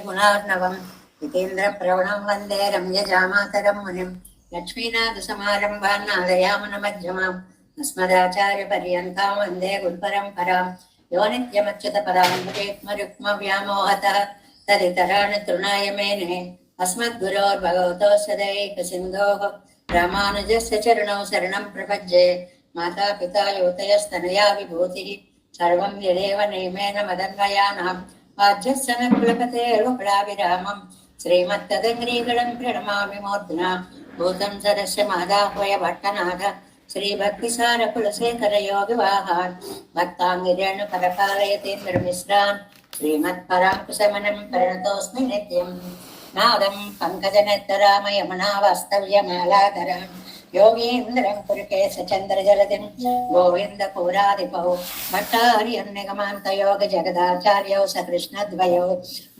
गुणार्णवं जितेन्द्रप्रवणं वन्दे रम्यजामातरं मुनिं लक्ष्मीनाथसमारम्भान् नादयामुनमध्यमाम् अस्मदाचार्यपर्यन्तां वन्दे गुरुपरम्परां यो नित्यमच्युतपदाम्बुजेत्मरुक्मव्यामोहतः तदितराणि तृणाय मेने अस्मद्गुरोर्भगवतोऽस्य दैकसिन्धोः रामानुजस्य चरणौ शरणं प्रपद्ये माता पिता योतयस्तनया विभूतिः सर्वं यदेव नियमेन मदन्वयानाम् आज्यस्सनकुलपतेर्वकुलाभिरामं श्रीमत्तदङ्ग्रीगणं प्रणमामि मूर्ध्ना भूतं सरस्य मादाह्वय भट्टनाथ श्रीभक्तिसारकुलशेखरयोगिवाहान् भक्ताङ्गिरेणुपरकालयतीन्द्रमिश्रान् श्रीमत्पराङ्कुशमनं परिणतोऽस्मि नित्यं नादं पङ्कजनेत्तरामयमनावास्तव्यमालाधरान् योगीन्द्रं पुरकेशचन्द्रजलदिं गोविन्दपुरादिपौ भट्टार्यन्निगमान्तयोगजगदाचार्यौ सकृष्णद्वयौ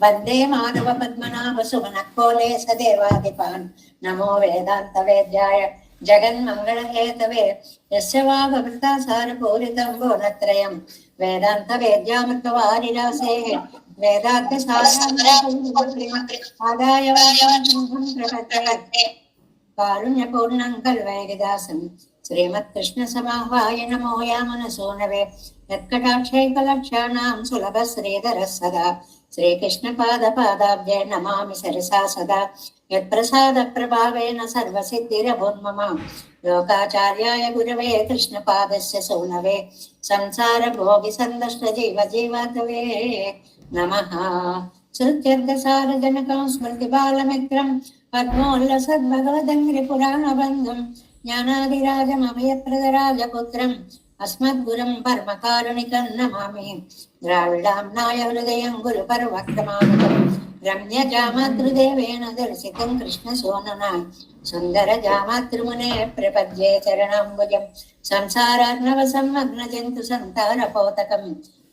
वन्दे माधवपद्मनाभसुमनकोले सदेवादिपान् नमो वेदान्तवेद्याय जगन्मङ्गलहेतवे यस्य वागवृता सारपूरितं गुणत्रयं वेदान्तवेद्यामृतवारिरासेः वेदान्तसाराय प्रपद्ये कारुण्यपूर्णं कल्वैगिदासं श्रीमत्कृष्णसमाह्वाय नमो यामनसूनवे यत्कटाक्षैकलक्षाणां सुलभश्रीधरः सदा श्रीकृष्णपादपादाब्जे नमामि सरसा सदा यत्प्रसादप्रभावेन सर्वसिद्धिरभून्मम लोकाचार्याय गुरवे कृष्णपादस्य सूनवे संसारभोगिसन्दष्टजीवजीवातवे नमः श्रुत्यर्थसारजनकं स्मृतिबालमित्रं पद्मोल्लसद्भगवदङ्घ्रिपुराणबन्धुं ज्ञानादिराजमभयप्रदराजपुत्रम् अस्मद्गुरुं परमकारुणिकं नमामि द्राविडाम्नाय हृदयं गुरुपर्वक्रमानुगं रम्यजामातृदेवेन दर्शितं कृष्णसोनना सुन्दरजामातृमुने प्रपद्ये चरणाम्बुजं संसारार्णवसंमग्नजन्तु सन्तारपोतकं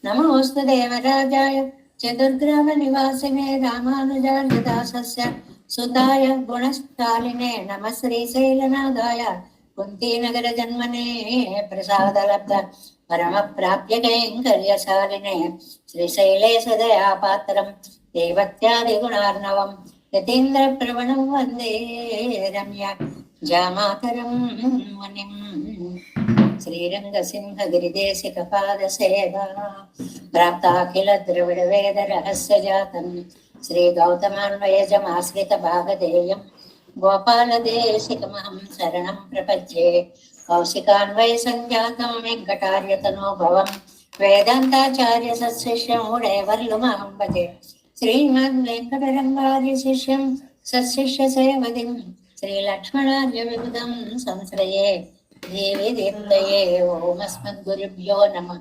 नमोऽस्तु देवराजाय चतुर्ग्रामनिवासिने रामानुजार्यदासस्य सुताय गुणस्थालिने नमः श्रीशैलनाथाय कुन्तीनगर जन्मने प्रसादलब्ध परमप्राप्य कैङ्कर्यशालिने श्रीशैले सदया पात्रं देवत्यादिगुणार्णवं यतीन्द्रप्रवणं वन्दे रम्य जामातरं मुनिम् श्रीरङ्गसिंहगिरिदेशिकपादसेवा प्राप्ताखिल द्रविडवेदरहस्यजातं श्रीगौतमान्वयजमाश्रितभागधेयं गोपालदेशिकमहं शरणं प्रपद्ये कौशिकान्वयसञ्जातं वेङ्कटार्यतनोभवं वेदान्ताचार्यसशिष्यं उडयवर्लुमहं भजे श्रीमद्वेङ्कटरङ्गार्यशिष्यं सशिष्यसेवदिं श्रीलक्ष्मणार्यविबुधं संश्रये देवी देवदये ओमस्मद्गुरुभ्यो नमः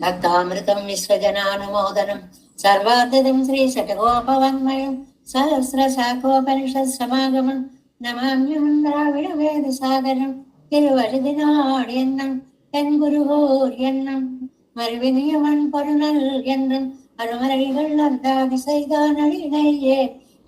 भक्तामृतं विश्वजनानुमोदनं सर्वार्थदं श्रीशतकोपवाङ्मयं सहस्रशाखोपनिषत्समागमं नमाम्यहं द्राविडवेदसागरं திருவழுதினாடியன்னம் என் குருகோர் எண்ணம் மறுவினியவன் பொருணல் என்றும் அருமறைகள் அந்தாதி செய்தான் அழினையே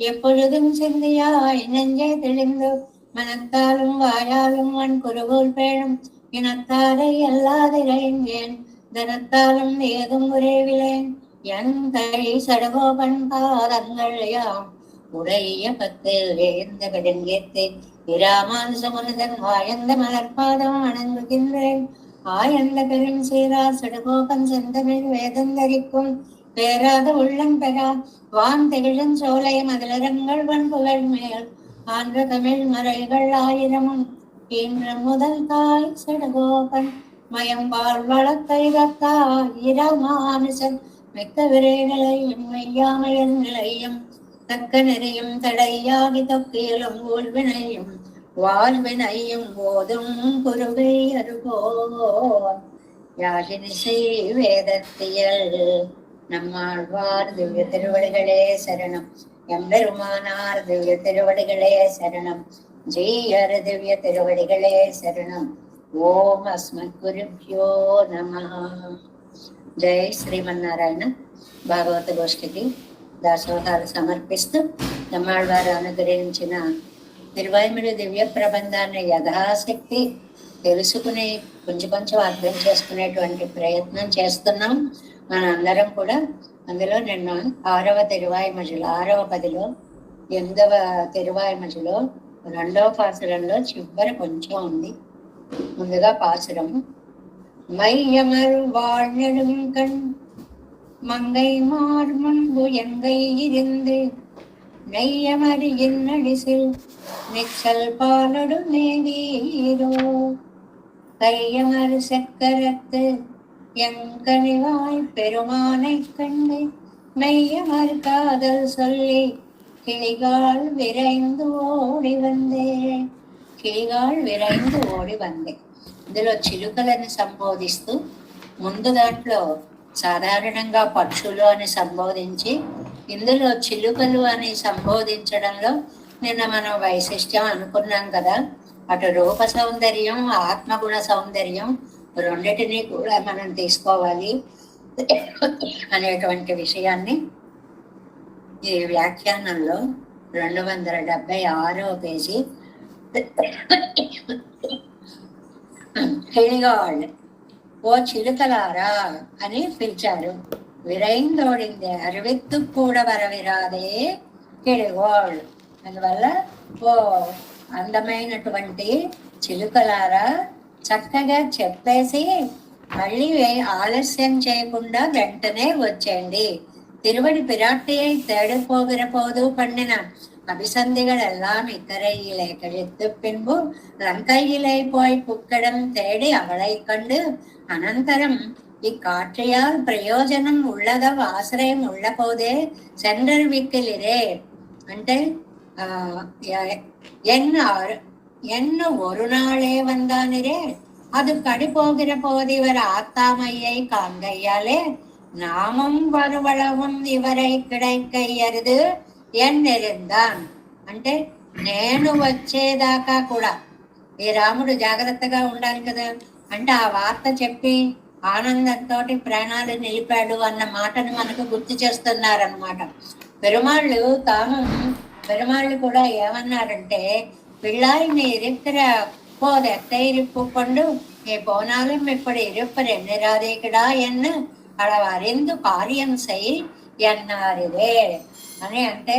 எப்பொழுதும் சிந்தியாய் நெஞ்சே தெளிந்து மனத்தாலும் வாயாலும் வன் குருகோல் பேழும் இனத்தாரை அல்லாதிரையேன் தனத்தாலும் ஏதும் உரைவிலேன் என் கை சடகோபன் பாதங்கள் யாம் உடைய பத்தில் வேந்த கடங்கேத்து இராமானுசமுனிதன் வாயந்த மலர்பாதம் வணங்குகின்றேன் ஆயந்த பெரும் சீரார் சடகோபன் செந்தமிழ் வேதந்தரிக்கும் பேராத உள்ளம் பெறா வான் திகழும் சோலை மதிலரங்கள் வன்புகள் மேல் ஆன்ற தமிழ் மறைகள் ஆயிரமும் இன்று முதல் தாய் சடகோபன் மயம்பால் வளத்தைகத்தாய் இராமானுசன் மிக்க விரைகளையும் மெய்யாமையன் நிலையும் தக்க நெறியும் தடையாகி தொக்கியலும் ஊழ்வினையும் வாழ்வினையும் போதும் குருவை அருகோன் யாழினிசை வேதத்தியல் நம்மாழ்வார் திவ்ய திருவடிகளே சரணம் எம்பெருமானார் திவ்ய திருவடிகளே சரணம் ஜீயர் திவ்ய திருவடிகளே சரணம் ఓం అస్మద్గురుభ్యో నమః. జై శ్రీమన్నారాయణ. భాగవత గోష్ఠికి దాసోహాలు సమర్పిస్తూ నమ్మాళ్వారు అనుగ్రహించిన 23 దివ్య ప్రబంధాన్ని యథాశక్తి తెలుసుకుని కొంచెం కొంచెం అర్థం చేసుకునేటువంటి ప్రయత్నం చేస్తున్నాం. మన అందరం కూడా అందులో నిన్న 6వ తిరువాయిమొழிలో 6వ పదిలో 8వ తిరువాయిమొழிలో 2వ పాసురంలో చివరి కొంచెం ఉంది. ముందుగా పాసురం மையமர் வாழ்நெடுங்கண் மங்கை மார் முன்பு எங்கை இருந்து நெய்யமர் இன்னடிசில் நிச்சல் பாலடு நேரீரோ கையமர் சக்கரத்து எங்கனிவாய் பெருமானை கண்டு மெய்யமர் காதல் சொல்லி கிளிகால் விரைந்து ஓடி வந்தேன். கிளிగాల్ విరైందు ఓడి వందే. ఇందులో చిలుకలను సంబోధిస్తూ ముందు దాంట్లో సాధారణంగా పక్షులు అని సంబోధించి ఇందులో చిలుకలు అని సంబోధించడంలో నిన్న మనం వైశిష్ట్యం అనుకున్నాం కదా. అటు రూప సౌందర్యం, ఆత్మగుణ సౌందర్యం రెండిటినీ కూడా మనం తీసుకోవాలి అనేటువంటి విషయాన్ని ఈ వ్యాఖ్యానంలో 276వ పేజీ కిళిగాళ్ ఓ చిలుకలారా అని పిలిచారు. విరైందోడిందే అరవిత్తు కూడా వరవిరాదే కిళిగోళ్. అందువల్ల ఓ అందమైనటువంటి చిలుకలారా చక్కగా చెప్పేసి మళ్ళీ ఆలస్యం చేయకుండా వెంటనే వచ్చేయండి. திருவடி பிராட்டியை தேடு போகிற போது பண்ணின அபிசந்திகள் எல்லாம் இக்கரையிலே கழித்து பின்பு லங்கையிலே போய் புக்கடம் தேடி அவளை கண்டு அனந்தரம் இக்காட்சியால் பிரயோஜனம் உள்ளதவ ఆశ్రయం உள்ள போதே சென்றறிவிக்கலிரே. అంటే என்ன ஒரு நாளே வந்தானிரே அது கடி போகிற போது இவர் ஆத்தாமையை காண்கையாலே నామం వరువళవం ఇవరై కిడైకయ్యరుదు ఎన్నెరిందాన్. అంటే నేను వచ్చేదాకా కూడా ఈ రాముడు జాగ్రత్తగా ఉండాలి కదా. అంటే ఆ వార్త చెప్పి ఆనందంతో ప్రాణాలు నిలిపాడు అన్న మాటను మనకు గుర్తు చేస్తున్నారనమాట. పెరుమాళ్ళు కూడా ఏమన్నారంటే పిళ్ళాయిని ఇరుక్కుర పోదెత్త ఇరుప్పు కొండు ఈ పోనాலும் இப்படி இருப்பர் ఎన్నిరాదేకిడా ఎన్న అడవారెందు కార్యం సై ఎన్నారిదే అని. అంటే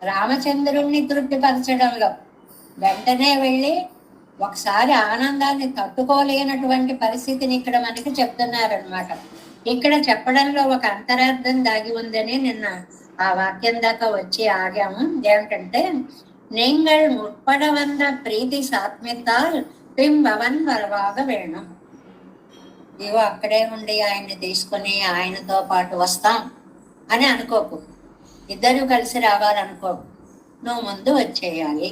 రామచంద్రుణ్ణి తృప్తిపరచడంలో వెంటనే వెళ్ళి ఒకసారి ఆనందాన్ని తట్టుకోలేనటువంటి పరిస్థితిని ఇక్కడ మనకి చెప్తున్నారనమాట. ఇక్కడ చెప్పడంలో ఒక అంతరార్థం దాగి ఉందని నిన్న ఆ వాక్యం దాకా వచ్చి ఆగాము. ఏమిటంటే நீங்கள் முற்பட வந்த ప్రీతి సాత్మ్యతాల్ பிம்பவன் வரவாக வேணும். ఇవో అక్కడే ఉండి ఆయన్ని తీసుకుని ఆయనతో పాటు వస్తాం అని అనుకోకు. ఇద్దరు కలిసి రావాలనుకోకు. నువ్వు ముందు వచ్చేయాలి.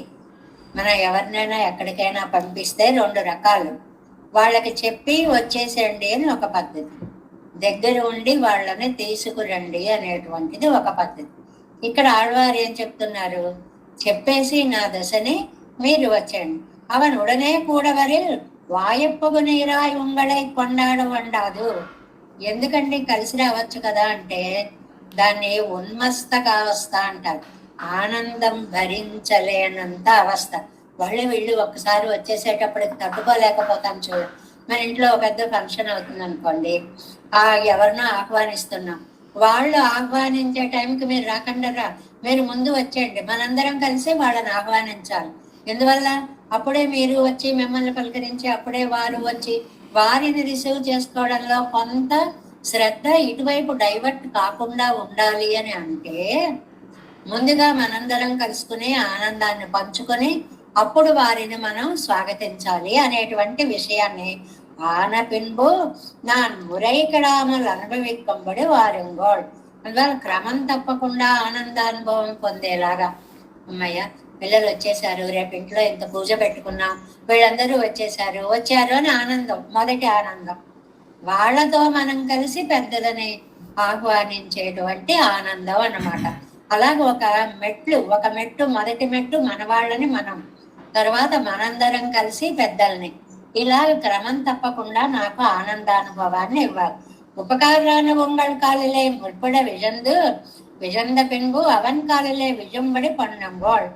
మనం ఎవరినైనా ఎక్కడికైనా పంపిస్తే 2 రకాలు. వాళ్ళకి చెప్పి వచ్చేసేయండి అని ఒక పద్ధతి, దగ్గర ఉండి వాళ్ళని తీసుకురండి అనేటువంటిది ఒక పద్ధతి. ఇక్కడ ఆళ్వారు ఏం చెప్తున్నారు? చెప్పేసి నా దశని మీరు వచ్చేయండి. అవన్ ఉడనే కూడవరిల్ వాయప్పగు నీరాయి ఉంగళై కొండాడు వండాదు. ఎందుకండి కలిసి రావచ్చు కదా అంటే దాన్ని ఉన్మస్తకావస్థ అంటారు. ఆనందం భరించలేనంత అవస్థ. వీళ్ళు ఒక్కసారి వచ్చేసేటప్పటికి తట్టుకోలేకపోతాం. చూడు, మన ఇంట్లో పెద్ద ఫంక్షన్ అవుతుంది అనుకోండి, ఎవరినో ఆహ్వానిస్తున్నాం. వాళ్ళు ఆహ్వానించే టైంకి మీరు రాకుండా మీరు ముందు వచ్చేయండి, మనందరం కలిసి వాళ్ళని ఆహ్వానించాలి. ఎందువల్ల అప్పుడే మీరు వచ్చి మిమ్మల్ని పలకరించి అప్పుడే వారు వచ్చి వారిని రిసీవ్ చేసుకోవడంలో కొంత శ్రద్ధ ఇటువైపు డైవర్ట్ కాకుండా ఉండాలి అని అంటే ముందుగా మనందరం కలుసుకుని ఆనందాన్ని పంచుకొని అప్పుడు వారిని మనం స్వాగతించాలి అనేటువంటి విషయాన్ని ఆన పిన్బు నాన్ మురైకడాములు అనుభవికంబడి వారింగోడ్. అందువల్ల క్రమం తప్పకుండా ఆనందానుభవం పొందేలాగా, అమ్మయ్య పిల్లలు వచ్చేసారు, రేపు ఇంట్లో ఇంత పూజ పెట్టుకున్నాం, వీళ్ళందరూ వచ్చారు అని ఆనందం, మొదటి ఆనందం. వాళ్ళతో మనం కలిసి పెద్దలని ఆహ్వానించేటువంటి ఆనందం అన్నమాట. అలాగే ఒక మెట్టు, మొదటి మెట్టు మన వాళ్ళని మనం, తర్వాత మనందరం కలిసి పెద్దల్ని, ఇలా క్రమం తప్పకుండా నాకు ఆనందానుభవాన్ని ఇవ్వాలి. ఉపకారాన ఉంగళ్ కాలిలే ముற்பడ విజంద పిన్బు అవన్ కాలిలే విజంబడి పన్నంబోళ్.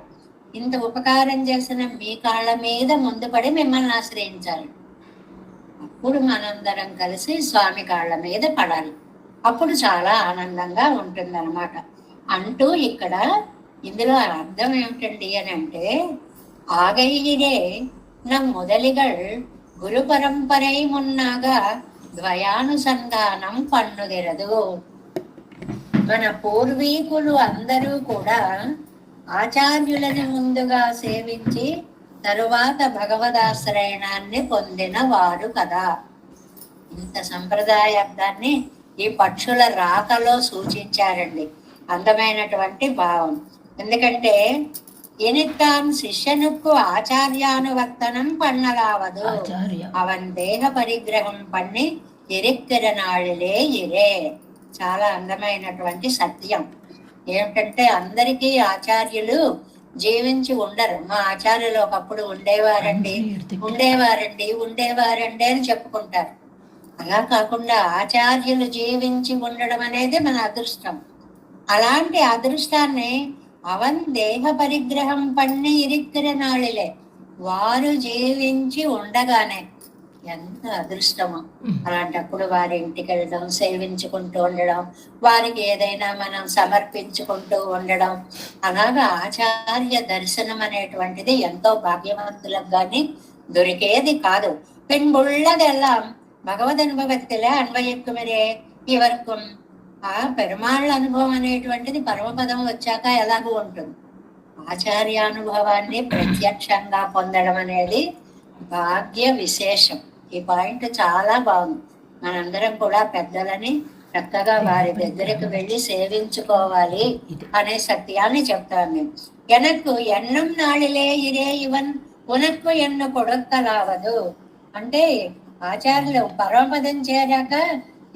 ఇంత ఉపకారం చేసిన మీ కాళ్ళ మీద ముందు పడి మిమ్మల్ని ఆశ్రయించాలి. అప్పుడు మనందరం కలిసి స్వామి కాళ్ళ మీద పడాలి. అప్పుడు చాలా ఆనందంగా ఉంటుందన్నమాట. అంటూ ఇక్కడ ఇందులో అర్థం ఏమిటండి అని అంటే, ఆగైయిరే நம் முதலிகள் குரு பரம்பரை முன்னாக ద్వయానుసంధానం పన్నుదిరదు. మన పూర్వీకులు అందరూ కూడా ఆచార్యులని ముందుగా సేవించి తరువాత భగవదాశ్రయణాన్ని పొందిన వారు కదా. ఇంత సంప్రదాయాన్ని ఈ పక్షుల రాకలో సూచించారండి. అందమైనటువంటి భావం. ఎందుకంటే இனித்தான் சிஷ்யனுக்கு ஆச்சாரியானுவர்த்தனம் பண்ணலாவது அவன் దేహ పరిగ్రహం పన్ని ఎరిక్కిర నాళిలే ఇరే. చాలా అందమైనటువంటి సత్యం ఏమిటంటే, అందరికీ ఆచార్యులు జీవించి ఉండరు. మా ఆచార్యులు ఒకప్పుడు ఉండేవారండి అని చెప్పుకుంటారు. అలా కాకుండా ఆచార్యులు జీవించి ఉండడం అనేది మన అదృష్టం. అలాంటి అదృష్టాన్ని అవన్ దేహ పరిగ్రహం పన్ని ఇరిక్కిర నాళిలే, వారు జీవించి ఉండగానే, ఎంత అదృష్టమో. అలాంటప్పుడు వారి ఇంటికి వెళ్ళడం, సేవించుకుంటూ ఉండడం, వారికి ఏదైనా మనం సమర్పించుకుంటూ ఉండడం, అలాగా ఆచార్య దర్శనం అనేటువంటిది ఎంతో భాగ్యవంతులకు కానీ దొరికేది కాదు. పెన్బుళ్ళదెల్లాం భగవద్ అనుభవத்திலே అన్వయక్కుమరే ఇవరకం. ఆ పెరుమాళ్ళ అనుభవం అనేటువంటిది పరమపదం వచ్చాక ఎలాగూ ఉంటుంది. ఆచార్యానుభవాన్ని ప్రత్యక్షంగా పొందడం అనేది భాగ్య విశేషం. ఈ పాయింట్ చాలా బాగుంది. మనందరం కూడా పెద్దలని చక్కగా వారి దగ్గరకు వెళ్ళి సేవించుకోవాలి అనే సత్యాన్ని చెప్తాను నేను. ఎనక్కు ఎన్నం నాళిలే ఇరే ఇవన్ ఉనక్కు ఎన్ను కొడక్కలావదు. అంటే ఆచార్యులు పరమపదం చేరాక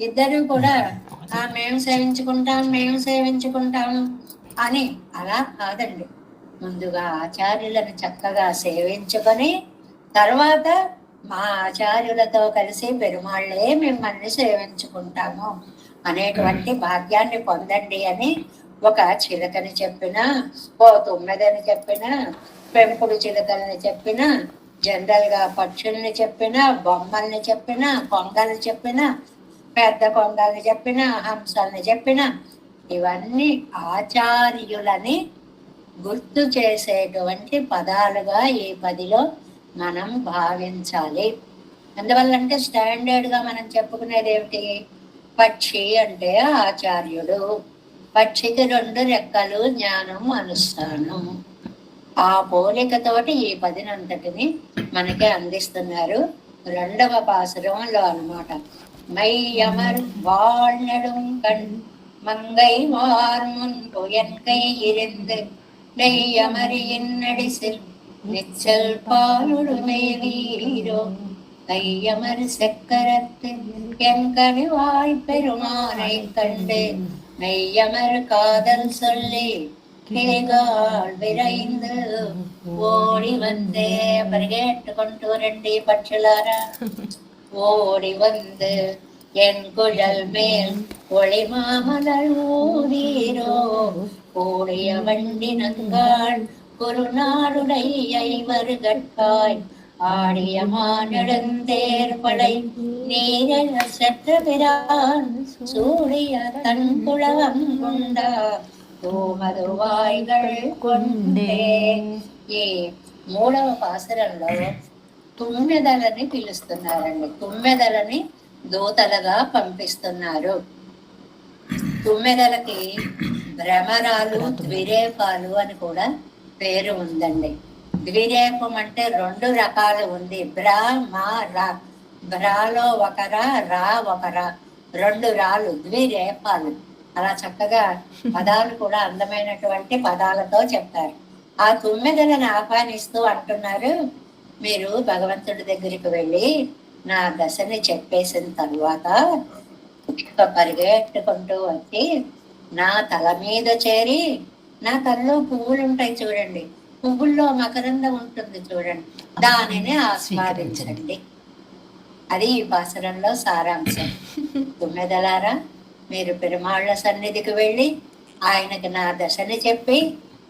ఇద్దరు కూడా మేము సేవించుకుంటాము అని అలా కాదండి. ముందుగా ఆచార్యులను చక్కగా సేవించుకొని తర్వాత మా ఆచార్యులతో కలిసి పెరుమాళ్ళే మిమ్మల్ని సేవించుకుంటాము అనేటువంటి భాగ్యాన్ని పొందండి అని ఒక చిలకని చెప్పినా, ఓ తుమ్మెదని చెప్పినా, పెంపుడు చిలకల్ని చెప్పినా, జనరల్ గా పక్షుల్ని చెప్పినా, బొమ్మల్ని చెప్పినా, కొంగల్ని చెప్పినా, పెద్ద కొంగల్ని చెప్పినా, హంసల్ని చెప్పినా, ఇవన్నీ ఆచార్యులని గుర్తు చేసేటువంటి పదాలుగా ఈ పదిలో మనం భావించాలి. అందువల్లంటే స్టాండర్డ్ గా మనం చెప్పుకునేది ఏమిటి? పక్షి అంటే ఆచార్యుడు, పక్షికి 2 రెక్కలు, జ్ఞానం, అనుష్ఠానం. ఆ పోలికతోటి ఈ పదినంతటిని మనకి అందిస్తున్నారు 2వ పాసురంలో అన్నమాట. மையமர் வாழ்நெடும் கண் மங்கை வார்முன் புயன்கை இருந்து நெய்யமரியின் நடிசில் நிச்சல் பாலுடுமை வீரோ கையமர் செக்கரத்து என் கனிவாய் பெருமானை கண்டு மெய்யமர் காதல் சொல்லி கேகால் விரைந்து ஓடி வந்தே. పరిగెట్టుకుంటూ రండి పక్షులారా, ஓடி வந்து என் குழல் மேல் ஒளி மாமலர் ஊரீரோ கூடிய வண்டி நங்காள் குருநாடுடைய வருகட்காய் ஆடிய மானெடுந்தேர் படை நீரல் செற்ற பிரான் சூடிய தன் குளவம் கொண்டா తోమదువాయిగల్ కొండే. ఈ 3వ పాసురంలో తుమ్మెదలని పిలుస్తున్నారండి. తుమ్మెదలని దూతలుగా పంపిస్తున్నారు. తుమ్మెదలకి భ్రమరాలు, ద్విరేపాలు అని కూడా పేరు ఉందండి. ద్విరేపం అంటే 2 రకాలు ఉంది. బ్రా, మా, రా. బ్రాలో ఒక రా ఒక 2 రాలు ద్విరేపాలు. అలా చక్కగా పదాలు కూడా అందమైనటువంటి పదాలతో చెప్తారు. ఆ తుమ్మెదలను ఆహ్వానిస్తూ అంటున్నారు, మీరు భగవంతుడి దగ్గరికి వెళ్ళి నా దశని చెప్పేసిన తరువాత పరిగెట్టుకుంటూ వచ్చి నా తల మీద చేరి, నా తలలో పువ్వులు ఉంటాయి చూడండి, పువ్వుల్లో మకరందం ఉంటుంది చూడండి, దానిని ఆస్వాదించండి. అది ఈ పాసురంలో సారాంశం. తుమ్మెదలారా, మీరు పెరుమాళ్ళ సన్నిధికి వెళ్ళి ఆయనకి నా దశని చెప్పి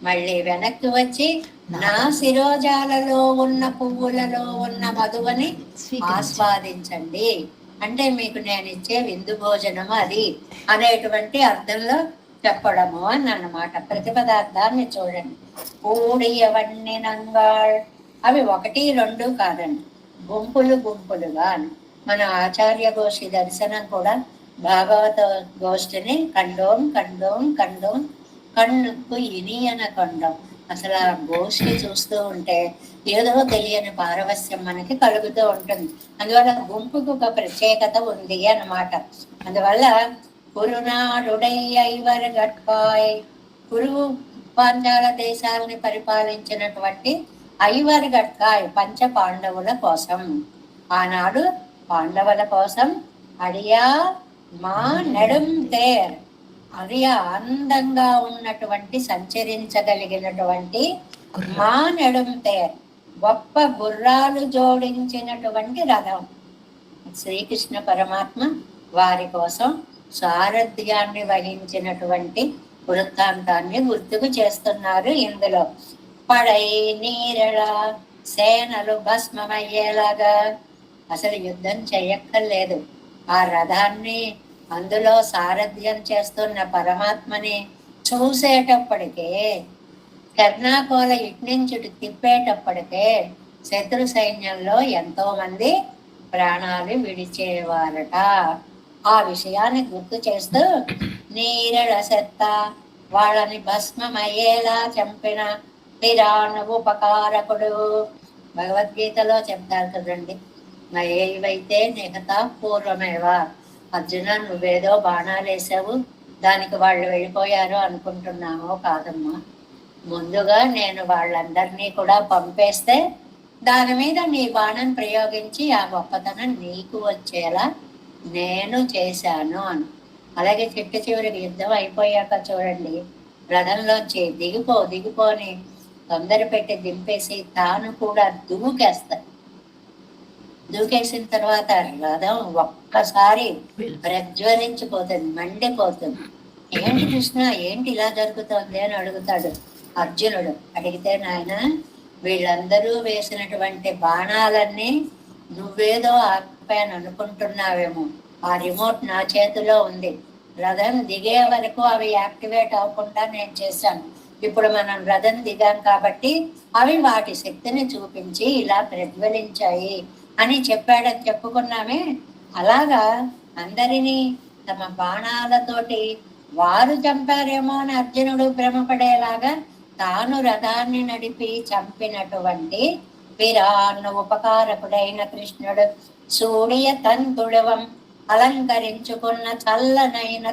మళ్ళీ వెనక్కి వచ్చి నా శిరోజాలలో ఉన్న పువ్వులలో ఉన్న మధువని ఆస్వాదించండి అంటే మీకు నేను ఇచ్చే విందు భోజనము అది అనేటువంటి అర్థంలో చెప్పడము అని అన్నమాట. ప్రతిపదార్థాన్ని చూడండి. కూడియవన్నీ నంగాళ్, అవి 1, 2 కాదండి, గుంపులు గుంపులుగా. మన ఆచార్య గోష్ఠి దర్శనం కూడా భాగవత గోష్ఠిని కండోం కండోం కండోం కన్నుకు ఇనియన కండం. అసలు ఆ గోష్ఠి చూస్తూ ఉంటే ఏదో తెలియని పారవస్యం మనకి కలుగుతూ ఉంటుంది. అందువల్ల గుంపుకు ఒక ప్రత్యేకత ఉంది అన్నమాట. అందువల్ల కురునాడుడై ఐవర్ గట్పాయ్, కురు పాంచాల దేశాలని పరిపాలించినటువంటి ఐవర్ గట్కాయ్ పంచ పాండవుల కోసం, ఆనాడు పాండవుల కోసం అడియా మా నెడుం తేర్, అది అందంగా ఉన్నటువంటి సంచరించగలిగినటువంటి మా నెడుం తేర్, గొప్ప గుర్రాలు జోడించినటువంటి రథం. శ్రీకృష్ణ పరమాత్మ వారి కోసం సారథ్యాన్ని వహించినటువంటి వృత్తాంతాన్ని గుర్తుకు చేస్తున్నారు ఇందులో. పడై నీరళ, సేనలు భస్మమయ్యేలాగా. అసలు యుద్ధం చెయ్యక్కర్లేదు, ఆ రథాన్ని అందులో సారథ్యం చేస్తున్న పరమాత్మని చూసేటప్పటికే, కర్ణాకోల ఇట్నుంచుటి తిప్పేటప్పటికే శత్రు సైన్యంలో ఎంతో మంది ప్రాణాలు విడిచేవారట. ఆ విషయాన్ని గుర్తు చేస్తూ నీరళ సెత్త, వాళ్ళని భస్మమయ్యేలా చంపిన పిరాణ ఉపకారకుడు. భగవద్గీతలో చెప్తారు కదండి, మయేవైతే నిహత పూర్వమేవా. అర్జున, నువ్వేదో బాణాలు వేసావు, దానికి వాళ్ళు వెళ్ళిపోయారు అనుకుంటున్నామో కాదమ్మా. ముందుగా నేను వాళ్ళందరినీ కూడా పంపేస్తే దాని మీద నీ బాణం ప్రయోగించి ఆ గొప్పతనం నీకు వచ్చేలా నేను చేశాను అని. అలాగే చిట్ట చివరికి యుద్ధం అయిపోయాక చూడండి, రథంలోంచి దిగిపోని తొందర పెట్టి దింపేసి తాను కూడా దూకేసిన తర్వాత రథం ఒక్కసారి ప్రజ్వలించిపోతుంది, మండిపోతుంది. ఏంటి కృష్ణ, ఏంటి ఇలా జరుగుతోంది అని అడుగుతాడు అర్జునుడు. అడిగితే, నాయన వీళ్ళందరూ వేసినటువంటి బాణాలన్నీ నువ్వేదో ఆపాను అనుకుంటున్నావేమో, ఆ రిమోట్ నా చేతిలో ఉంది. రథం దిగే వరకు అవి యాక్టివేట్ అవ్వకుండా నేను చేశాను. ఇప్పుడు మనం రథం దిగాం కాబట్టి అవి వాటి శక్తిని చూపించి ఇలా ప్రజ్వలించాయి అని చెప్పాడని చెప్పుకున్నామే. అలాగా అందరినీ తమ బాణాలతోటి వారు చంపారేమో అని అర్జునుడు భ్రమపడేలాగా తాను రథాన్ని నడిపి చంపినటువంటి వీరాన్న ఉపకారకుడైన కృష్ణుడు సూర్య తంతుడవం అలంకరించుకున్న చల్లనైన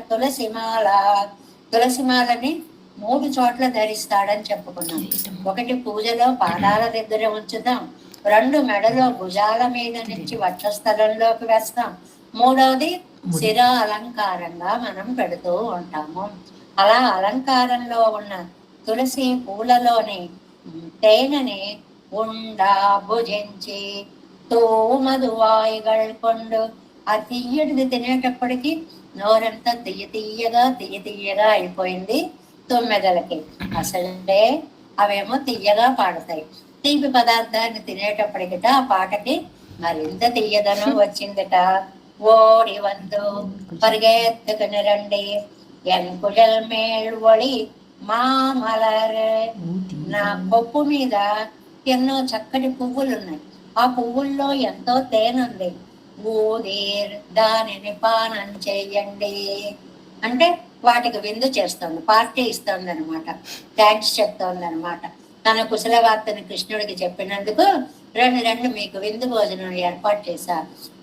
తులసిమాలని 3 చోట్ల ధరిస్తాడని చెప్పుకున్నాం. ఒకటి పూజలో పాదాల దగ్గర ఉంచుతాం, 2 మెడలో భుజాల మీద నుంచి వక్షస్థలంలోకి వేస్తాం, 3వది శిర అలంకారంగా మనం పెడుతూ ఉంటాము. అలా అలంకారంలో ఉన్న తులసి పూలలోని తేనెని ఉండా భుజించి తోమదువాయిగల్ కొండు, ఆ తీయటిది తినేటప్పటికి నోరంతా తీయగా అయిపోయింది తుమ్మెదలకి. అసలే అవేమో తీయగా పాడతాయి. తీపి పదార్థాన్ని తినేటప్పటికిట ఆ పాటకి మరింత తీయదనం వచ్చిందట. ఓడి వందు పరిగెత్తుకుని రండి, ఎంకుజల్ మేల్ ఒళి మామలర్. నా కొప్పు మీద ఎన్నో చక్కటి పువ్వులు ఉన్నాయి, ఆ పువ్వుల్లో ఎంతో తేనుంది. ఊదీర్, దానిని పానం చెయ్యండి అంటే వాటికి విందు చేస్తుంది, పార్టీ ఇస్తుంది అనమాట, థ్యాంక్స్ చెప్తోంది అనమాట. తన కుశల వార్తని కృష్ణుడికి చెప్పినందుకు రెండు మీకు విందు భోజనం ఏర్పాటు చేశా.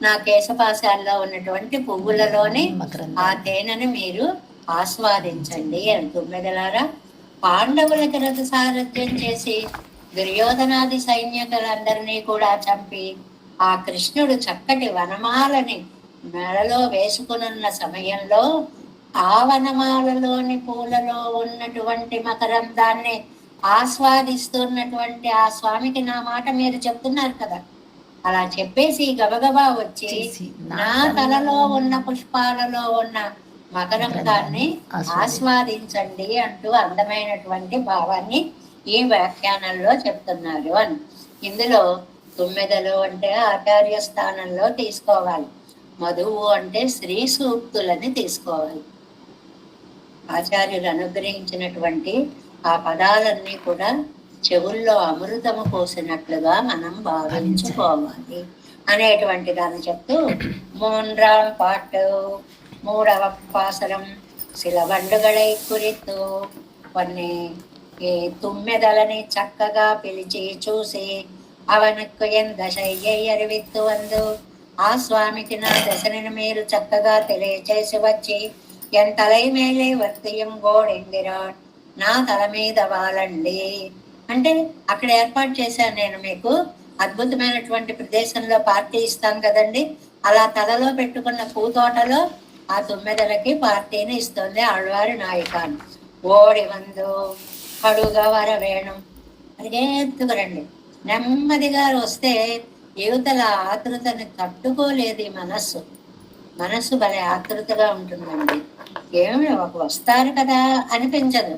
నా కేశపాశాల్లో ఉన్నటువంటి పువ్వులలోని ఆ తేనెను మీరు ఆస్వాదించండి అని. తుమ్మెదలారా, పాండవులకి రథ సారథ్యం చేసి దుర్యోధనాది సైన్యకులందరినీ కూడా చంపి ఆ కృష్ణుడు చక్కటి వనమాలని మెడలో వేసుకునున్న సమయంలో ఆ వనమాలలోని పూలలో ఉన్నటువంటి మకరందాన్ని ఆస్వాదిస్తున్నటువంటి ఆ స్వామికి నా మాట మీరు చెప్తున్నారు కదా, అలా చెప్పేసి గబగబా వచ్చి నా తలలో ఉన్న పుష్పాలలో ఉన్న మకరందాన్ని ఆస్వాదించండి అంటూ అందమైనటువంటి భావాన్ని ఈ వ్యాఖ్యానంలో చెప్తున్నారు అని. ఇందులో తుమ్మెదలు అంటే ఆచార్య స్థానంలో తీసుకోవాలి. మధువు అంటే శ్రీ సూక్తులని తీసుకోవాలి. ఆచార్యులు అనుగ్రహించినటువంటి ఆ పదాలన్నీ కూడా చెవుల్లో అమృతము పోసినట్లుగా మనం భావించుకోవాలి అనేటువంటి దాన్ని చెప్తూ మూన్రాం పాటు మూడవ పాసరం శిలవండుగళై కురితూ కొన్ని ఈ తుమ్మెదలని చక్కగా పిలిచి చూసి అవనుకు దశయ్యరివిత్తు అందు ఆ స్వామికి నా దశని మీరు చక్కగా తెలియచేసి వచ్చి ఎంతలై మేలే వర్తియం గోడెందిరా నా తల మీద వాలండి అంటే అక్కడ ఏర్పాటు చేశాను నేను మీకు. అద్భుతమైనటువంటి ప్రదేశంలో పార్టీ ఇస్తాం కదండి, అలా తలలో పెట్టుకున్న పూతోటలో ఆ తుమ్మెదలకి పార్టీని ఇస్తుంది ఆళ్వారి నాయకాన్ని. ఓడి వందు కడుగా వర వేణం పరిగెత్తుకురండి. నెమ్మదిగా వస్తే యువతల ఆతృతని తట్టుకోలేదు ఈ మనస్సు భలే ఆతృతగా ఉంటుందండి. ఏమి వస్తారు కదా అనిపించదు,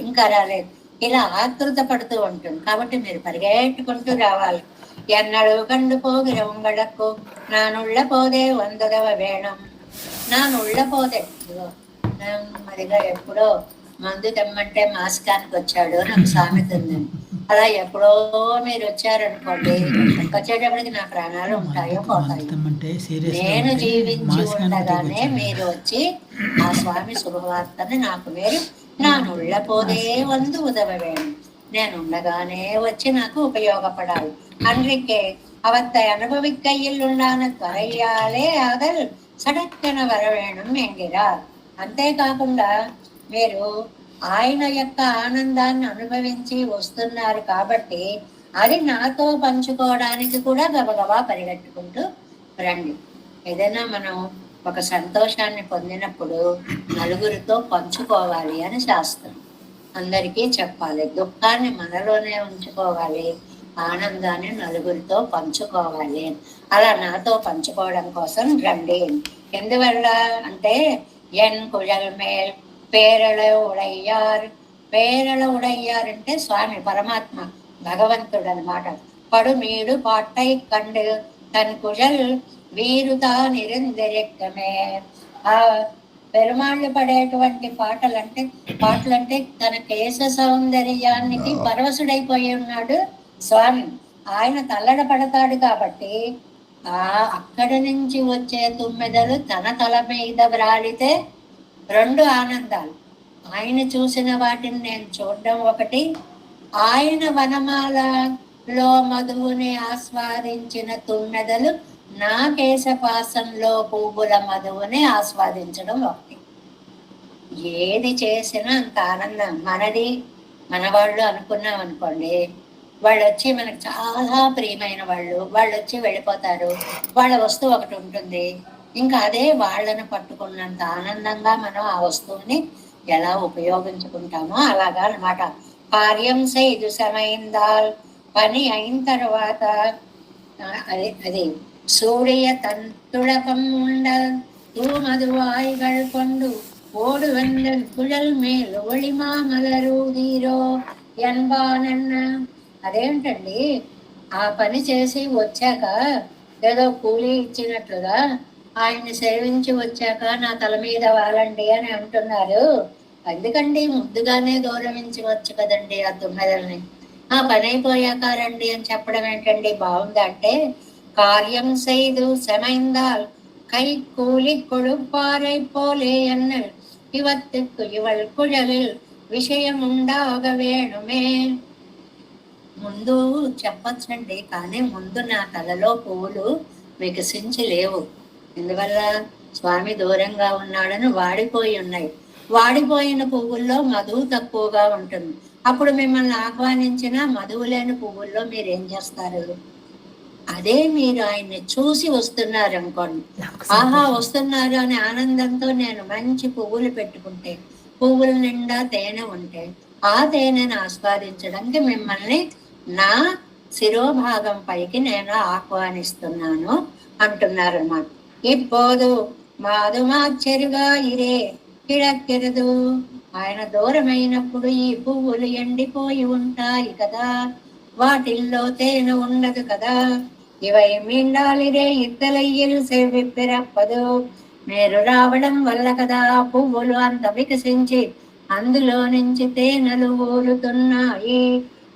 ఇంకా రాలేదు ఇలా ఆతృత పడుతూ ఉంటుంది. కాబట్టి మీరు పరిగెట్టుకుంటూ రావాలి. ఎన్నడు కండు పోగిర ఉంగళకు నానుళ్ళ పోదే వందగవ వేణం. నానుళ్ళ పోదే నెమ్మదిగా ఎప్పుడో మందు తెమ్మంటే మాస్కానికి వచ్చాడు నాకు సామెత ఉందండి. అలా ఎప్పుడో మీరు వచ్చారనుకోండి, వచ్చేటప్పటికి నా ప్రాణాలు ఉంటాయో పోతాయో. నేను జీవించి ఉండగానే మీరు వచ్చి ఆ స్వామి శుభవార్తని నాకు మీరు నా నుళ్ళ పోదే వందు ఉదవవేణు, నేను ఉండగానే వచ్చి నాకు ఉపయోగపడాలి. అందుకే అవత్త అనుభవిక్కయ్యుండాన త్వరయ్యాలే ఆదల్ సడక్కన వరవేణం ఎంగిరా. అంతేకాకుండా మీరు ఆయన యొక్క ఆనందాన్ని అనుభవించి వస్తున్నారు కాబట్టి అది నాతో పంచుకోవడానికి కూడా గబగబా పరిగెట్టుకుంటూ రండి. ఏదైనా మనం ఒక సంతోషాన్ని పొందినప్పుడు నలుగురితో పంచుకోవాలి అని శాస్త్రం. అందరికీ చెప్పాలి. దుఃఖాన్ని మనలోనే ఉంచుకోవాలి, ఆనందాన్ని నలుగురితో పంచుకోవాలి. అలా నాతో పంచుకోవడం కోసం రండి. ఎందువల్ల అంటే ఎన్ కుజల్ మేల్ పేరళ ఉడయ్యారు. పేరళ ఉడయ్యారు అంటే స్వామి పరమాత్మ భగవంతుడు అనమాట. పడు మీడు పాటై కండు తన్ కుజల్ వీరుతా నిరంజరెక్కమే. ఆ పెరుమాళ్ళు పడేటువంటి పాటలంటే తన కేశ సౌందర్యానికి పరవశుడైపోయి ఉన్నాడు స్వామి. ఆయన తల్లడ పడతాడు కాబట్టి అక్కడి నుంచి వచ్చే తుమ్మెదలు తన తల మీద వ్రాలితే రెండు ఆనందాలు. ఆయన చూసిన వాటిని నేను చూడడం ఒకటి, ఆయన వనమాలలో మధువుని ఆస్వాదించిన తుమ్మెదలు నా కేశపాసంలో పువ్వుల మధువుని ఆస్వాదించడం ఒకటి. ఏది చేసినా అంత ఆనందం. మనవాళ్ళు అనుకున్నాం అనుకోండి, వాళ్ళు వచ్చి మనకు చాలా ప్రియమైన వాళ్ళు వచ్చి వెళ్ళిపోతారు. వాళ్ళ వస్తువు ఒకటి ఉంటుంది, ఇంకా అదే వాళ్ళని పట్టుకున్నంత ఆనందంగా మనం ఆ వస్తువుని ఎలా ఉపయోగించుకుంటామో అలాగా అనమాట. కార్యం செய்து சமைந்தால் పని అయిన తర్వాత అది சூடிய தன் துளகம் உண்டல் தூமதுவாய்கள் கொண்டு ஓடு வந்தல் குழல் மேல் ஒளிమా మలరూదీరో ఎన్బానన్న. అదేంటండి, ఆ పని చేసి వచ్చాక ఏదో కూలీ ఇచ్చినట్లుగా ఆయన్ని సేవించి వచ్చాక నా తల మీద వాలండి అని అంటున్నారు. ఎందుకండి ముద్దుగానే గౌరవించవచ్చు కదండి ఆ తుమ్మెదల్ని. ఆ పని అయిపోయాక రండి అని చెప్పడం ఏంటండి, బాగుందంటే కార్యం செய்து சமைந்தால் கை கூலி கொழுப்பாரை போலே என்னல் இவத்துக்கு இவள் குழலில் విషయం ఉండాగ వేణుమే. ముందు చెప్పచ్చండి, కానీ ముందు నా తలలో పువ్వులు వికసించి లేవు. ఎందువల్ల స్వామి దూరంగా ఉన్నాడని వాడిపోయి ఉన్నాయి. వాడిపోయిన పువ్వుల్లో మధువు తక్కువగా ఉంటుంది. అప్పుడు మిమ్మల్ని ఆహ్వానించిన మధువు లేని పువ్వుల్లో మీరు ఏం చేస్తారు? అదే మీరు ఆయన్ని చూసి వస్తున్నారు అనుకోండి, ఆహా వస్తున్నారు అనే ఆనందంతో నేను మంచి పువ్వులు పెట్టుకుంటే, పువ్వుల నిండా తేనె ఉంటే, ఆ తేనెను ఆస్వాదించడానికి మిమ్మల్ని నా శిరోభాగం పైకి నేను ఆహ్వానిస్తున్నాను అంటున్నారు అన్నమాట. ఇప్పోదు మాదు మాచెరుగా ఇరే కిడక్కెరదు. ఆయన దూరమైనప్పుడు ఈ పువ్వులు ఎండిపోయి ఉంటాయి కదా, వాటిల్లో తేనె ఉండదు కదా. ఇవై మిండాలిరే ఇత్తలయ్యలు సేవిప్పిరప్పదు. మీరు రావడం వల్ల కదా పువ్వులు అంత వికసించి అందులో నుంచి తేనెలు ఊరుతున్నాయి.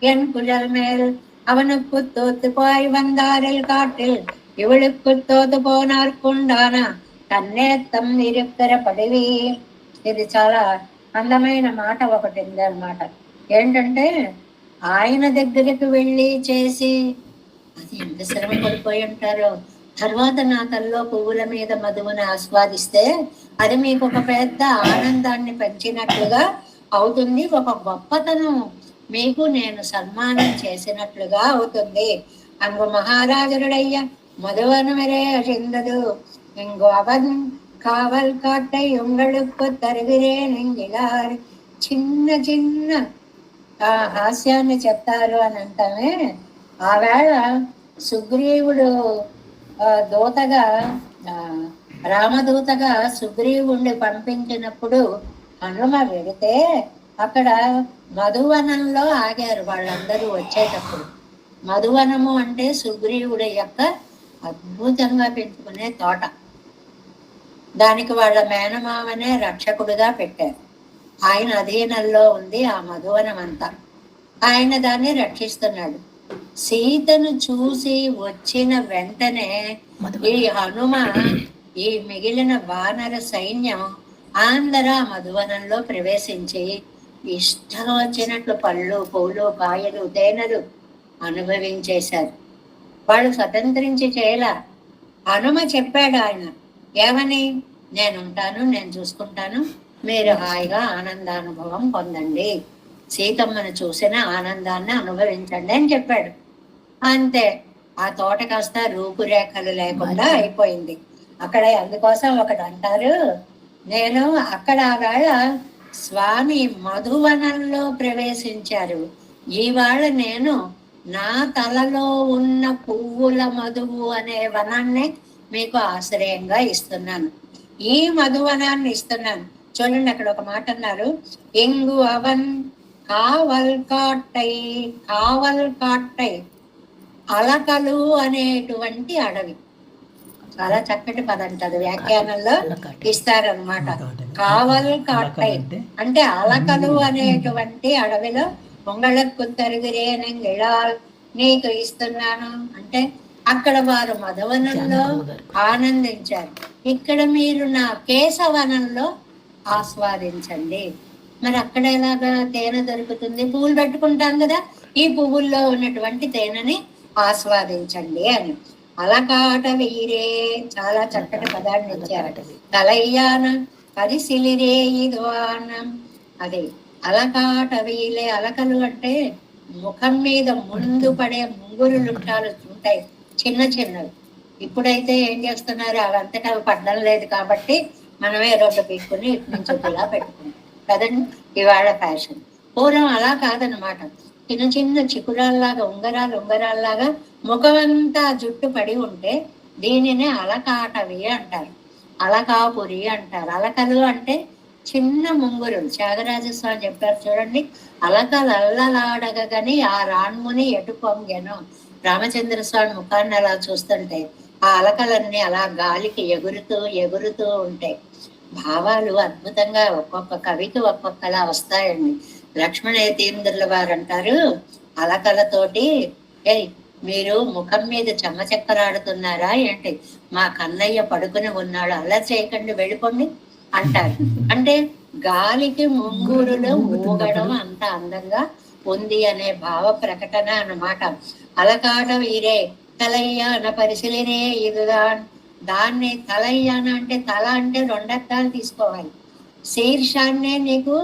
என் குழல் மேல் அவனுக்கு தோத்து போய் வந்தாரில் காட்டில் இவளுக்கு தோத்து పోనార్కుండాన కన్నేత్తం ఇరుక్కర పడివి. ఇది చాలా అందమైన మాట ఒకటి ఉంది అన్నమాట. ఏంటంటే ఆయన దగ్గరికి వెళ్ళి చేసి అది ఎంత శ్రమ పడిపోయి ఉంటారో. తర్వాత నా తల్లో పువ్వుల మీద మధువుని ఆస్వాదిస్తే అది మీకు ఒక పెద్ద ఆనందాన్ని పెంచినట్లుగా అవుతుంది. ఒక గొప్పతనం మీకు నేను సన్మానం చేసినట్లుగా అవుతుంది. అంగు మహారాజరుడయ్య மதுவனமரே அழிந்தது இங்கு அவன் కావల్ కాటై ఉంగళుకు తరిగిరే నింగిలారు. చిన్న చిన్న హాస్యాన్ని చెప్తారు అని అంటామే. ఆవేళ సుగ్రీవుడు దూతగా రామదూతగా సుగ్రీవుణ్ణి పంపించినప్పుడు హనుమ వెళితే అక్కడ మధువనంలో ఆగారు వాళ్ళందరూ వచ్చేటప్పుడు. మధువనము అంటే సుగ్రీవుడి యొక్క అద్భుతంగా పెంచుకునే తోట. దానికి వాళ్ళ మేనమామనే రక్షకుడుగా పెట్టారు. ఆయన అధీనంలో ఉంది ఆ మధువనం అంతా. ఆయన దాన్ని రక్షిస్తున్నాడు. సీతను చూసి వచ్చిన వెంటనే ఈ హనుమ ఈ మిగిలిన వానర సైన్యం అందరూ ఆ మధువనంలో ప్రవేశించి ఇష్టం వచ్చినట్లు పళ్ళు పూలు కాయలు తేనెలు అనుభవించేశారు. వాళ్ళు స్వతంత్రించి చేయలా. హనుమ చెప్పాడు ఆయన ఏమని, నేనుంటాను, నేను చూసుకుంటాను, మీరు హాయిగా ఆనందానుభవం పొందండి, సీతమ్మను చూసిన ఆనందాన్ని అనుభవించండి అని చెప్పాడు. అంతే, ఆ తోట కాస్త రూపురేఖలు లేకుండా అయిపోయింది. అక్కడ అందుకోసం ఒకటి అంటారు, నేను అక్కడ వేళ స్వామి మధువనంలో ప్రవేశించారు, ఈవేళ నేను నా తలలో ఉన్న పువ్వుల మధువు అనే వనాన్ని మీకు ఆశ్రయంగా ఇస్తున్నాను, ఈ మధువనాన్ని ఇస్తున్నాను. చూడండి అక్కడ ఒక మాట అన్నారు, ఇంగు అవన్ కావల్ కాట్టై, కావల్ కాట్టై అలకలు అనేటువంటి అడవి. చాలా చక్కటి పదం అది వ్యాఖ్యానంలో ఇస్తారనమాట. కావల్ కాట్టై అంటే అలకలు అనేటువంటి అడవిలో పొంగళకు తరుగురేనంగిళా నీకు ఇస్తున్నాను అంటే అక్కడ వారు మధువనంలో ఆనందించారు. ఇక్కడ మీరు నా కేశవనంలో ఆస్వాదించండి. మరి అక్కడ ఎలాగా తేనె దొరుకుతుంది? పువ్వులు పెట్టుకుంటాం కదా, ఈ పువ్వుల్లో ఉన్నటువంటి తేనెని ఆస్వాదించండి అని. అలకాట వీరే చాలా చక్కటి పదాన్ని ఇచ్చారు. తలయ్యాన పరిశిలిరే ఇద్వానం. అదే అలకాట వీలే. అలకలు అంటే ముఖం మీద ముందు పడే ముంగురులు ఉంటాయి చిన్న చిన్నవి. ఇప్పుడైతే ఏం చేస్తున్నారు, అవంతటా అవి పడ్డం లేదు కాబట్టి మనమే రెండు పీక్కుని ఇటు నుంచి ఇలా పెట్టుకుంటాం కదండి, ఇవాళ ఫ్యాషన్. పూర్వం అలా కాదనమాట, చిన్న చిన్న చికురాల్లాగా ఉంగరాల్లాగా ముఖమంతా జుట్టు పడి ఉంటే దీనినే అలకాటవి అంటారు, అలకాపురి అంటారు. అలకలు అంటే చిన్న ముంగురులు. త్యాగరాజస్వామి చెప్పారు చూడండి, అలకలు అల్లలాడగని ఆ రాణ్ముని ఎటు పొంగెను. రామచంద్ర స్వామి ముఖాన్ని అలా చూస్తుంటే ఆ అలకలన్నీ అలా గాలికి ఎగురుతూ ఉంటాయి. భావాలు అద్భుతంగా ఒక్కొక్క కవికి ఒక్కొక్కలా వస్తాయండి. లక్ష్మణేతీంద్రుల వారు అంటారు, అలకలతోటి మీరు ముఖం మీద చెమ్మచెక్కలాడుతున్నారా ఏంటి, మా కన్నయ్య పడుకుని ఉన్నాడు, అలా చేయకండి వెళ్ళిపోండి అంటారు. అంటే గాలికి ముంగురులు ఊగడం అంత అందంగా ఉంది అనే భావ ప్రకటన అన్నమాట. అలకాట వీరే తలయ్యాన పరిశీలినే ఇదుదాన్. దాన్ని తలయ్యాన అంటే తల అంటే రెండర్థాలు తీసుకోవాలి. శీర్షాన్నే నీకు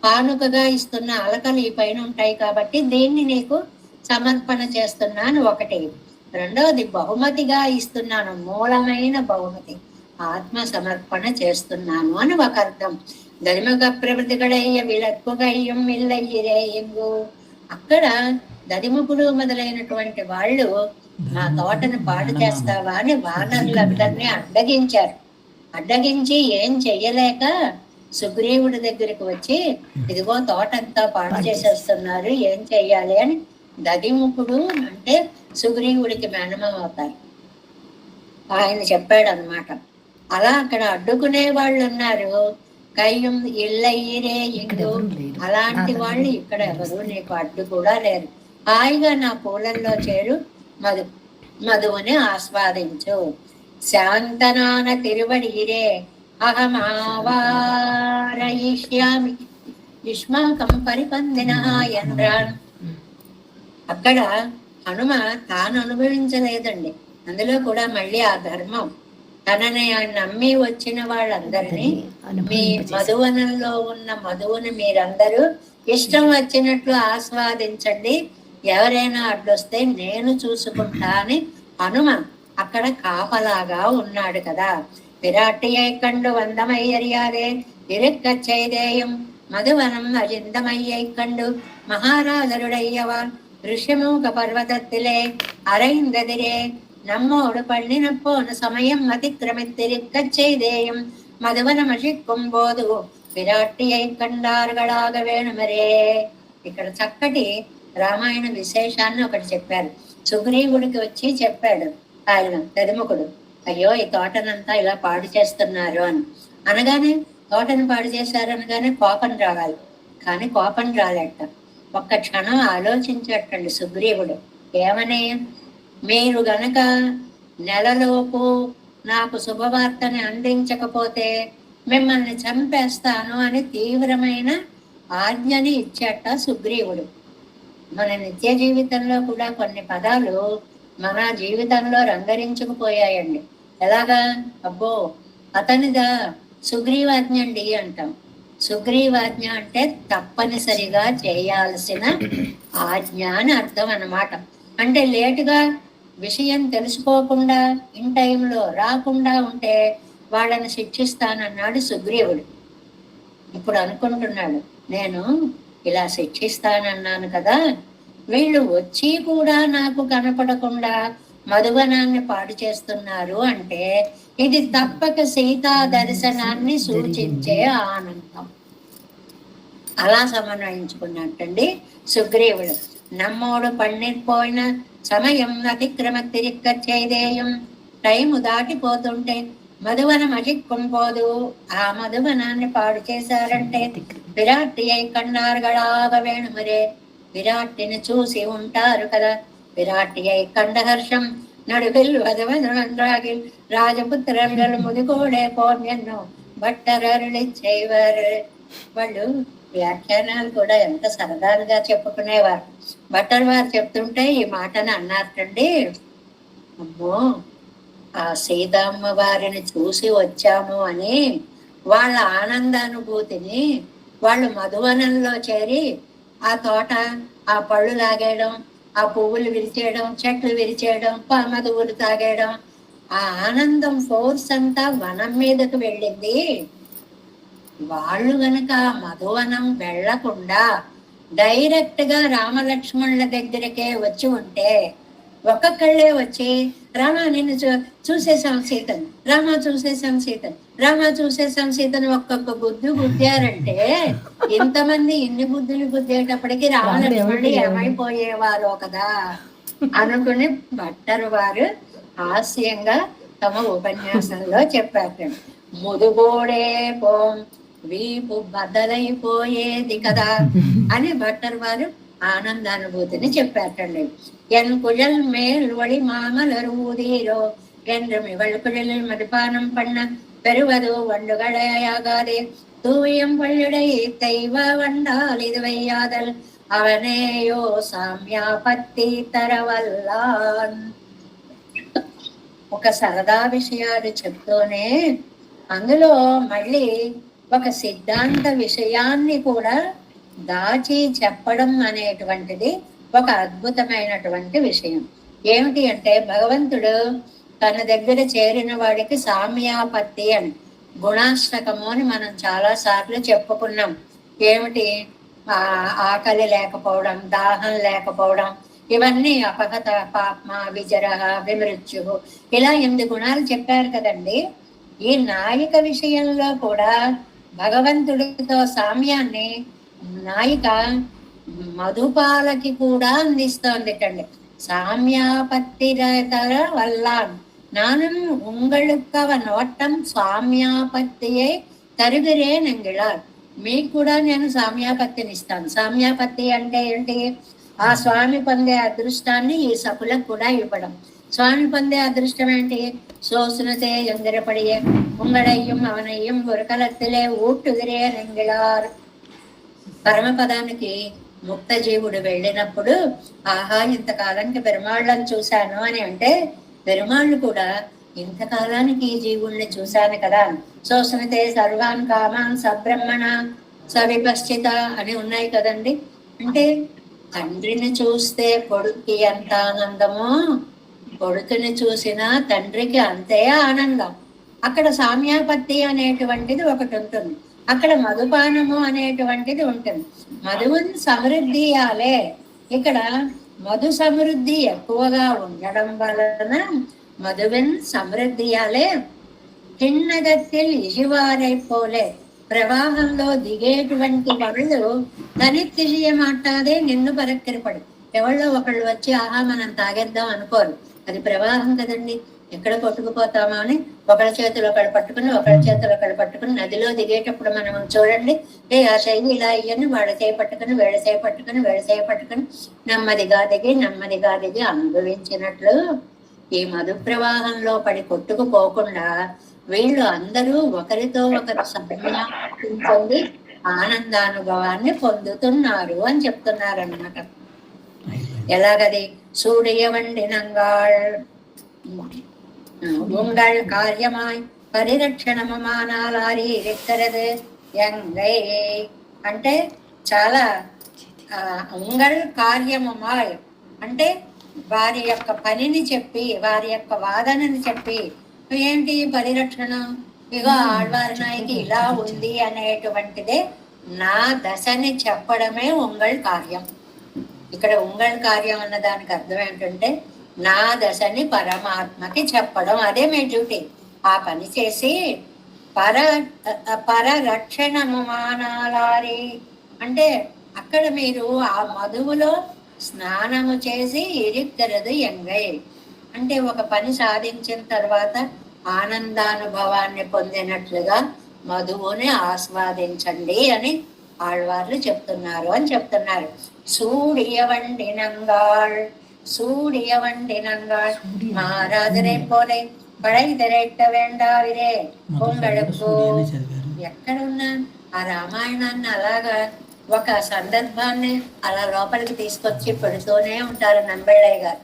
కానుకగా ఇస్తున్న అలకలు ఈ పైన ఉంటాయి కాబట్టి దీన్ని నీకు సమర్పణ చేస్తున్నాను ఒకటి. రెండవది బహుమతిగా ఇస్తున్నాను, మూలమైన బహుమతి, ఆత్మ సమర్పణ చేస్తున్నాను అని ఒక అర్థం. దరిమగ ప్రవృతిగడయ్య విలక్కుగయ్యం ఇల్లయ్యిరేయింగు. అక్కడ దరిముకుడు మొదలైనటువంటి వాళ్ళు మా తోటను పాడు చేస్తావా అని వానరులందరినీ అడ్డగించి ఏం చెయ్యలేక సుగ్రీవుడి దగ్గరికి వచ్చి, ఇదిగో తోటంతా పాడు చేసేస్తున్నారు, ఏం చెయ్యాలి అని దధిముఖుడు అంటే సుగ్రీవుడికి మేనమామ అవుతారు. ఆయన చెప్పాడు అనమాట. అలా అక్కడ అడ్డుకునే వాళ్ళు ఉన్నారు. కయ్యం ఇళ్ళయ్యిరే ఇండు, అలాంటి వాళ్ళు ఇక్కడ ఎవరు నీకు అడ్డు కూడా లేరు. హాయిగా నా పూలల్లో చేరు, మధువుని ఆస్వాదించు. శాంతనాన తిరువడిరే అహమావారయిష్యామి యుష్మాకం పరిపందిన ఎంద్రాన్. అక్కడ హనుమ తాను అనుభవించలేదండి. అందులో కూడా మళ్ళీ ఆ ధర్మం తనని నమ్మి వచ్చిన వాళ్ళందరినీ, మీ మధువనంలో ఉన్న మధువుని మీరందరూ ఇష్టం వచ్చినట్లు ఆస్వాదించండి, ఎవరైనా అడ్డొస్తే నేను చూసుకుంటా అని హనుమ అక్కడ కాపలాగా ఉన్నాడు కదా. విరాటియై కండు వందమయ్యరియాలే ఇరుక్క చైదేయం మధువనం అజిందమయ్యై కండు மகாராஜருடையவான் ఋషిమూక పర్వతத்திலே அரைந்ததிரே நம்மோடு பண்ணின போன సమయం అతిక్రమిத்திருக்கச் செய்தேயும் మధువనమషిక్కుం పోదు విరాట్టియై కండారుగళాగ వేణుమరే. ఇక్కడ చక్కటి రామాయణ విశేషాన్ని ఒకటి చెప్పారు. సుగ్రీవుడికి వచ్చి చెప్పాడు ఆయన దధిముఖుడు, అయ్యో ఈ తోటనంతా ఇలా పాడు చేస్తున్నారు అని. అనగానే తోటను పాడు చేశారు అనగానే కోపం రావాలి, కానీ కోపం రాలేట. ఒక్క క్షణం ఆలోచించేటండి సుగ్రీవుడు. ఏమని, మీరు గనక నెలలోపు నాకు శుభవార్తని అందించకపోతే మిమ్మల్ని చంపేస్తాను అని తీవ్రమైన ఆజ్ఞని ఇచ్చేట సుగ్రీవుడు. మన నిత్య జీవితంలో కూడా కొన్ని పదాలు మన జీవితంలో రంగరించుకుపోయాయండి. ఎలాగా, అబ్బో అతనిదా సుగ్రీవాజ్ఞ అండి అంటాం. సుగ్రీవాజ్ఞ అంటే తప్పనిసరిగా చేయాల్సిన ఆజ్ఞ అని అర్థం అన్నమాట. అంటే లేటుగా విషయం తెలుసుకోకుండా ఇన్ టైంలో రాకుండా ఉంటే వాళ్ళని శిక్షిస్తానన్నాడు సుగ్రీవుడు. ఇప్పుడు అనుకుంటున్నాడు, నేను ఇలా శిక్షిస్తానన్నాను కదా, వీళ్ళు వచ్చి కూడా నాకు కనపడకుండా మధువనాన్ని పాడు చేస్తున్నారు అంటే ఇది తప్పక సీతా దర్శనాన్ని సూచించే ఆనందం. అలా సమన్వయించుకున్నట్టండి సుగ్రీవుడు. నమ్మోడు పండిపోయిన సమయం అతిక్రమతిరిక్క చైదేయం, టైము దాటిపోతుంటే మధువనం అజిక్కుంపోదు, ఆ మధువనాన్ని పాడు చేశారంటే విరాట్టి అయి కన్నారుగళాగ వేణుమరే. విరాట్టిని చూసి ఉంటారు కదా, విరాట్టి అయి కండహర్షం నడువిల్ వధవరాగిల్ రాజపుత్రలు ముదిగోడే పోన్యన్ను భట్టరరుళి చేయవారు. వాళ్ళు వ్యాఖ్యానాలు కూడా ఎంత సరదాగా చెప్పుకునేవారు. భట్టర్ వారు చెప్తుంటే ఈ మాటను అన్నారటండి, అమ్మో ఆ సీతమ్మ వారిని చూసి వచ్చాము అని వాళ్ళ ఆనందానుభూతిని వాళ్ళు మధువనంలో చేరి ఆ తోట, ఆ పళ్ళు లాగేయడం, ఆ పువ్వులు విరిచేయడం, చెట్లు విరిచేయడం, మధువులు తాగేయడం, ఆ ఆనందం ఫోర్స్ అంతా వనం మీదకు వెళ్ళింది. వాళ్ళు గనక మధువనం వెళ్లకుండా డైరెక్ట్ గా రామలక్ష్మణుల దగ్గరికే వచ్చి ఉంటే, ఒక్కొక్కళ్ళే వచ్చి రామ నిన్ను చూసేసాం సీతను, రామ చూసేసాం సీతను, రామ చూసేసాం సీతను ఒక్కొక్క బుద్ధి గుద్దారంటే ఇంతమంది ఇన్ని బుద్ధులు గుద్దేటప్పటికి రామలక్ష్మణుడు ఏమైపోయేవారో కదా అనుకుని భట్టర్ వారు హాస్యంగా తమ ఉపన్యాసంలో చెప్పారు. ముదుగోడే పోం వీపు బద్దలైపోయేది కదా అని భట్టర్ వారు ఆనందానుభూతిని చెప్పారండి. ఎన్ కుజల్ మేల్ వడి మామలరు ఊదీరో என்று இவள் குழலில் மதுபானம் பண்ண பெறுவது வண்டுகளையாகாதே தூயம் பள்ளுடை தெய்வ வண்டால் இது வையாதல் అవనేయో సామ్యాపత్తి తరవల్లాన్. ఒక సరదా విషయాలు చెప్తూనే అందులో మళ్ళీ ఒక సిద్ధాంత విషయాన్ని కూడా దాచి చెప్పడం అనేటువంటిది ఒక అద్భుతమైనటువంటి విషయం. ఏమిటి అంటే, భగవంతుడు తన దగ్గర చేరిన వాడికి సామ్యాపత్తి అని, గుణాష్టకము అని మనం చాలా సార్లు చెప్పుకున్నాం. ఏమిటి, ఆకలి లేకపోవడం, దాహం లేకపోవడం, ఇవన్నీ అపహత, పాప్మ, విజరహ, విమృత్యు, ఇలా 8 గుణాలు చెప్పారు కదండి. ఈ నాయిక విషయంలో కూడా భగవంతుడితో సామ్యాన్ని నాయిక మధుపాలకి కూడా అందిస్తోందిటండి. సామ్యాపత్తిరతర వల్లాన్ నానుம் உங்களுக்கவ నోట్టం సామ్యాపత్తియే తరుగురే నంగిళార్. మీకు కూడా నేను సామ్యాపత్తిని ఇస్తాను. సామ్యాపత్తి అంటే ఏంటి? ఆ స్వామి పొందే అదృష్టాన్ని ఈ సకులకు కూడా ఇవ్వడం. స్వామి పొందే అదృష్టం ఏంటి? சோசுனதே எந்திரப்படியே உங்களையும் அவனையும் ஒரு కలத்திலே ఊట్టుదిరే నంగిళార్. పరమపదానికి ముక్త జీవుడు వెళ్ళినప్పుడు ఆహా ఇంతకాలానికి పెరుమాళ్ళని చూశాను అని అంటే, పెరుమాళ్ళు కూడా ఇంతకాలానికి ఈ జీవుల్ని చూశాను కదా. సోసుమితే సర్వాన్ కామాన్ సబ్రహ్మణ సవిపశ్చిత అని ఉన్నాయి కదండి. అంటే తండ్రిని చూస్తే కొడుక్కి ఎంత ఆనందమో, కొడుకుని చూసినా తండ్రికి అంతే ఆనందం. అక్కడ సామ్యాపత్తి అనేటువంటిది ఒకటి ఉంటుంది, అక్కడ మధుపానము అనేటువంటిది ఉంటుంది. మధువుని సమృద్ధియాలే. ఇక్కడ మధు సమృద్ధి ఎక్కువగా ఉండడం వలన మధువిన్ సమృద్ధియాలే కిన్నగத்தில் ఇజివారైపోలే. ప్రవాహంలో దిగేటువంటి వాళ్ళు తనిత్తిజయ మాట్లాడే నిన్ను పరక్కిరపడు. ఎవళ్ళో ఒకళ్ళు వచ్చి ఆహా మనం తాగేద్దాం అనుకోరు. అది ప్రవాహం కదండి, ఎక్కడ కొట్టుకుపోతామో అని ఒకళ్ళ చేతులు ఒకళ్ళు పట్టుకుని ఒకళ్ళ చేతులు ఒకళ్ళు పట్టుకుని నదిలో దిగేటప్పుడు మనం చూడండి, ఆ శైలి ఇలా అయ్యని వాళ్ళ చేపట్టుకుని వేళ చేపట్టుకుని వేళ చేపట్టుకుని నెమ్మదిగా దిగి అనుభవించినట్లు ఈ మధు ప్రవాహంలో పడి కొట్టుకుపోకుండా వీళ్ళు అందరూ ఒకరితో ఒకరు సమన్వయం పొంది ఆనందానుభవాన్ని పొందుతున్నారు అని చెప్తున్నారు అన్నమాట. ఎలాగది? సూడియవండినంగాళ్ உங்கள் కార్యమాయ్ పరిరక్షణమానాలారి రెక్కరదు ఎంగై అంటే చాలా ఉంగళ్ కార్యమాయ్ అంటే వారి యొక్క పనిని చెప్పి, వారి యొక్క వాదనని చెప్పి, ఏంటి పరిరక్షణ, ఇగో ఆళ్వారి నాయకి ఇలా ఉంది అనేటువంటిదే నా దశని చెప్పడమే ఉంగళ్ కార్యం. ఇక్కడ ఉంగళ్ కార్యం అన్న దానికి అర్థం ఏంటంటే నా దశని పరమాత్మకి చెప్పడం, అదే మీ డ్యూటీ. ఆ పని చేసి పరరక్షణము మానాలారి అంటే అక్కడ మీరు ఆ మధువులో స్నానము చేసి ఇరిద్దరదు ఎంగై అంటే ఒక పని సాధించిన తర్వాత ఆనందానుభవాన్ని పొందినట్లుగా మధువుని ఆస్వాదించండి అని ఆళ్వార్లు చెప్తున్నారు అని చెప్తున్నారు. சூடியவண்டினங்காள் மாறாதரை போலே படை திரைட்ட வேண்டாவிరే உங்களுக்கு. ఎక్కడ ఉన్నా ఆ రామాయణాన్ని అలాగా ఒక సందర్భాన్ని అలా లోపలికి తీసుకొచ్చి పెడుతూనే ఉంటారు నంబెళ్ళయ్య గారు.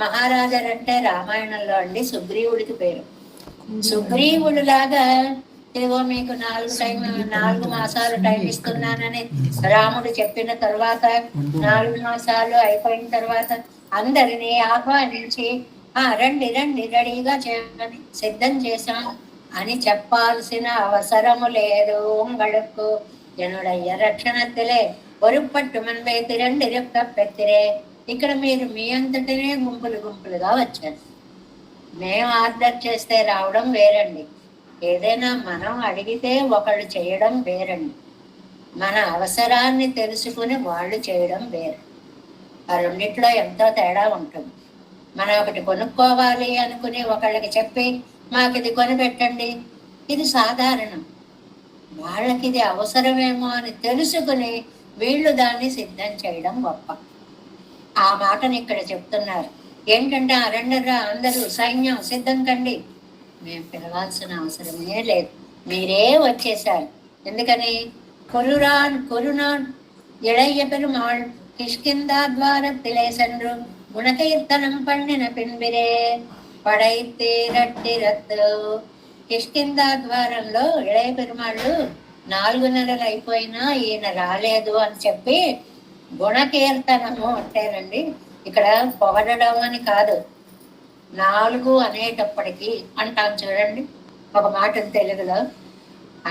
మహారాజర్ అంటే రామాయణంలో అండి సుగ్రీవుడికి పేరు. సుగ్రీవుడు లాగా ఇదిగో మీకు 4 మాసాలు టైం ఇస్తున్నానని రాముడు చెప్పిన తర్వాత 4 మాసాలు అయిపోయిన తర్వాత అందరినీ ఆహ్వానించి రండి రెడీగా చేయమని సిద్ధం చేశాం అని చెప్పాల్సిన అవసరము లేదు. உங்களுக்கு என்னுடைய రక్షణத்திலே ఒరుపట్టు మనపై తిరండి రెక్క పెత్తిరే. ఇక్కడ మీరు మీ అంతటనే గుంపులుగా వచ్చారు. మేము ఆర్డర్ చేస్తే రావడం వేరండి, ఏదైనా మనం అడిగితే ఒకళ్ళు చేయడం వేరండి, మన అవసరాన్ని తెలుసుకుని వాళ్ళు చేయడం వేరు. ఆ రెండిట్లో ఎంతో తేడా ఉంటుంది. మనం ఒకటి కొనుక్కోవాలి అనుకుని ఒకళ్ళకి చెప్పి మాకు ఇది కొనిపెట్టండి, ఇది సాధారణం. వాళ్ళకి ఇది అవసరమేమో అని తెలుసుకుని వీళ్ళు దాన్ని సిద్ధం చేయడం గొప్ప. ఆ మాటని ఇక్కడ చెప్తున్నారు. ఏంటంటే అరణ్యరా అందరూ సైన్యం సిద్ధం కండి. మేము పిలవాల్సిన అవసరమే లేదు, మీరే వచ్చేసారు. ఎందుకని? కొరునాన్ ఇళయ్య పెరుమాళ్ కిష్కిందాద్వారத்திலே சென்று గుణకీర్తనం పండిన పిన్బిరే పడైతే రట్టి రత్తు. కిష్కిందా ద్వారంలో ఇళయ పెరుమాళ్ళు 4 నెలలు అయిపోయినా ఈయన రాలేదు అని చెప్పి గుణకీర్తనము అంటేనండి, ఇక్కడ పొగడడం అని కాదు, 4 అనేటప్పటికీ అంటాం చూడండి. ఒక మాట తెలుగులో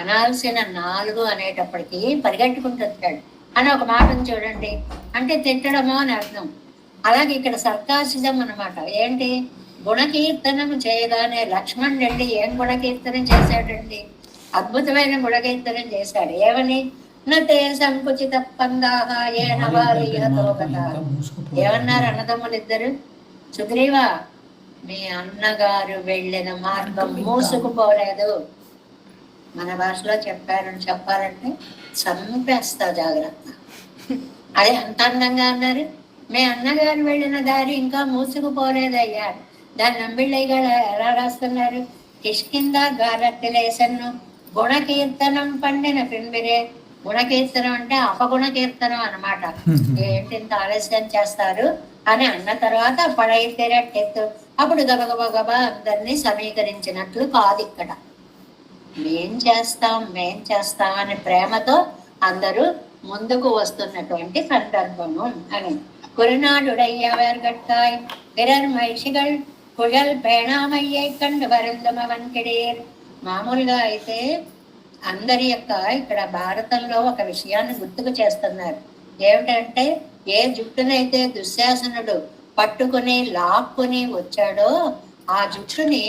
అనాల్సిన 4 అనేటప్పటికీ పరిగెట్టుకుంటాడు అని ఒక మాటను చూడండి, అంటే తిట్టడమో అని అర్థం. అలాగే ఇక్కడ సర్కాసిజం అన్నమాట. ఏంటి? గుణకీర్తనం చేయగానే లక్ష్మణ్ రెడ్డి ఏం గుణకీర్తనం చేశాడండి? అద్భుతమైన గుణకీర్తనం చేశాడు. ఏమని? నతే సంకుచిత పందాహ ఏన వారితో ఏమన్నారు అన్నదమ్ములు ఇద్దరు? సుగ్రీవా, మీ అన్నగారు వెళ్ళిన మార్గం మూసుకుపోలేదు. మన భాషలో చెప్పాలంటే చంపేస్తా, జాగ్రత్త. అదే అంత అందంగా అన్నారు. మీ అన్నగారు వెళ్ళిన దారి ఇంకా మూసుకుపోలేదయ్యా. దాని నంబిళ్ళయ్య గారు ఎలా రాస్తున్నారు? కిష్కింద గారత్తిలేసన్ను గుణకీర్తనం పండిన పింబిరే. గుణకీర్తనం అంటే అపగుణ కీర్తనం అన్నమాట. ఏంటి ఇంత ఆలస్యం చేస్తారు అని అన్న తర్వాత పడైతేరట్టెత్తు, అప్పుడు గబగబా అందరినీ సమీకరించినట్లు కాదు ఇక్కడ. మేం చేస్తాం అనే ప్రేమతో అందరూ ముందుకు వస్తున్నటువంటి సందర్భము అని. కురునాడుడయ్యవర్గట్టాయ్ పిరర్ మహిషిగల్ కుజల్ పేణామయ్యే కండు వరందమ వంకిడేర్. మామూలుగా అయితే అందరి యొక్క ఇక్కడ భారతంలో ఒక విషయాన్ని గుర్తుకు చేస్తున్నారు. ఏమిటంటే, ఏ జుట్టునైతే దుశ్శాసనుడు పట్టుకుని లాక్కుని వచ్చాడో ఆ జుట్టుని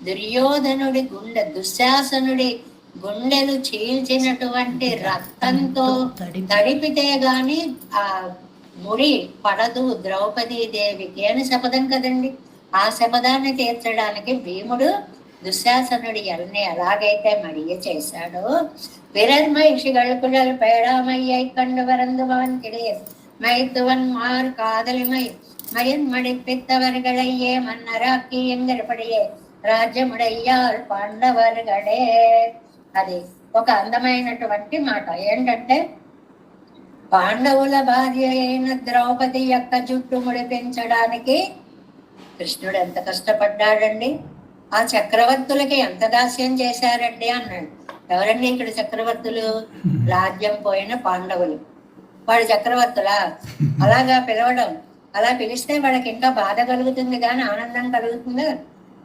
దుర్యోధనుడి దుశ్శాసనుడి గుండెలు చీల్చినటువంటి రక్తంతో తడిపితే గాని ఆ ముడి పడదు ద్రౌపదీ దేవికి అని శపథం కదండి. ఆ శపథాన్ని తీర్చడానికి భీముడు దుశ్శాసనుడి ఎల్ని ఎలాగైతే మడియ చేశాడో, విరర్మహిషిగల్ కుழல் பேடாமையை கண்டு வருந்துவான் கிடையாது மைத்துவன் மார் காதலிமை மயன் மடிப்பித்தவர்களையே மன்னராக்கி எங்கற்படியே రాజ్యముడయ్యాల్ పాండవర్గడే. అది ఒక అందమైనటువంటి మాట. ఏంటంటే, పాండవుల భార్య అయిన ద్రౌపది యొక్క జుట్టు ముడిపించడానికి కృష్ణుడు ఎంత కష్టపడ్డాడండి. ఆ చక్రవర్తులకి ఎంత దాస్యం చేశారండి అన్నాడు. ఎవరండి ఇక్కడ చక్రవర్తులు? రాజ్యం పోయిన పాండవులు. వాడు చక్రవర్తులా? అలాగా పిలవడం, అలా పిలిస్తే వాళ్ళకి ఇంకా బాధ కలుగుతుంది కానీ ఆనందం కలుగుతుందా?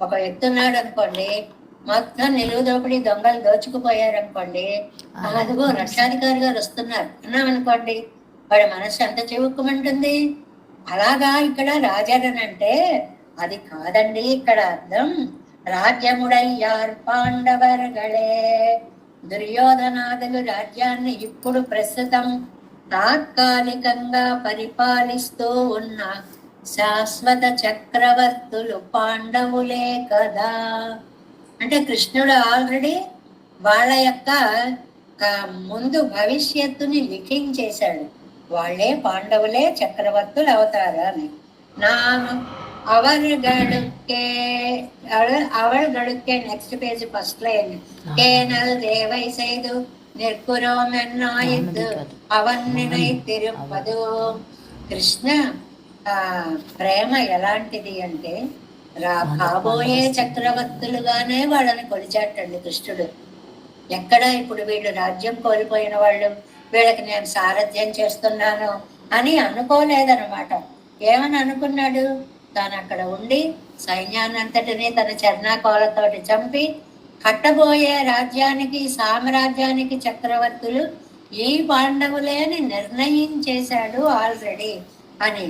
ఒక ఎత్తున్నాడు అనుకోండి, మొత్తం నిలువు దోపిడి దొంగలు దోచుకుపోయారనుకోండి, అదిగో రక్షాధికారి గారు వస్తున్నారు అన్నాం అనుకోండి, వాడి మనస్సు ఎంత చెవుక్కుమంటుంది. అలాగా ఇక్కడ రాజారని అంటే అది కాదండి. ఇక్కడ అర్థం రాజ్యముడయ్యార్ పాండవర్గళే. దుర్యోధనాదులు రాజ్యాన్ని ఇప్పుడు ప్రస్తుతం తాత్కాలికంగా పరిపాలిస్తూ ఉన్న శాశ్వత చక్రవర్తులు పాండవులే కదా. అంటే కృష్ణుడు ఆల్రెడీ వాళ్ళ యొక్క ముందు భవిష్యత్తుని లిఖించేశాడు. వాళ్ళే పాండవులే చక్రవర్తులు అవుతారు అని. அவர்களுக்கே next page first line canal தேவை செய்து நிற்குறோமென்னாயித்து அவன் நினைத்திருப்பது. కృష్ణ ప్రేమ ఎలాంటిది అంటే కాబోయే చక్రవర్తులుగానే వాళ్ళని కొలిచాటండి కృష్ణుడు. ఎక్కడ ఇప్పుడు వీళ్ళు రాజ్యం కోల్పోయిన వాళ్ళు, వీళ్ళకి నేను సారథ్యం చేస్తున్నాను అని అనుకోలేదన్నమాట. ఏమని అనుకున్నాడు? తాను అక్కడ ఉండి సైన్యాన్నంతటినీ తన చర్నాకోలతోటి చంపి కట్టబోయే రాజ్యానికి సామ్రాజ్యానికి చక్రవర్తులు ఈ పాండవులే అని నిర్ణయించేశాడు ఆల్రెడీ అని.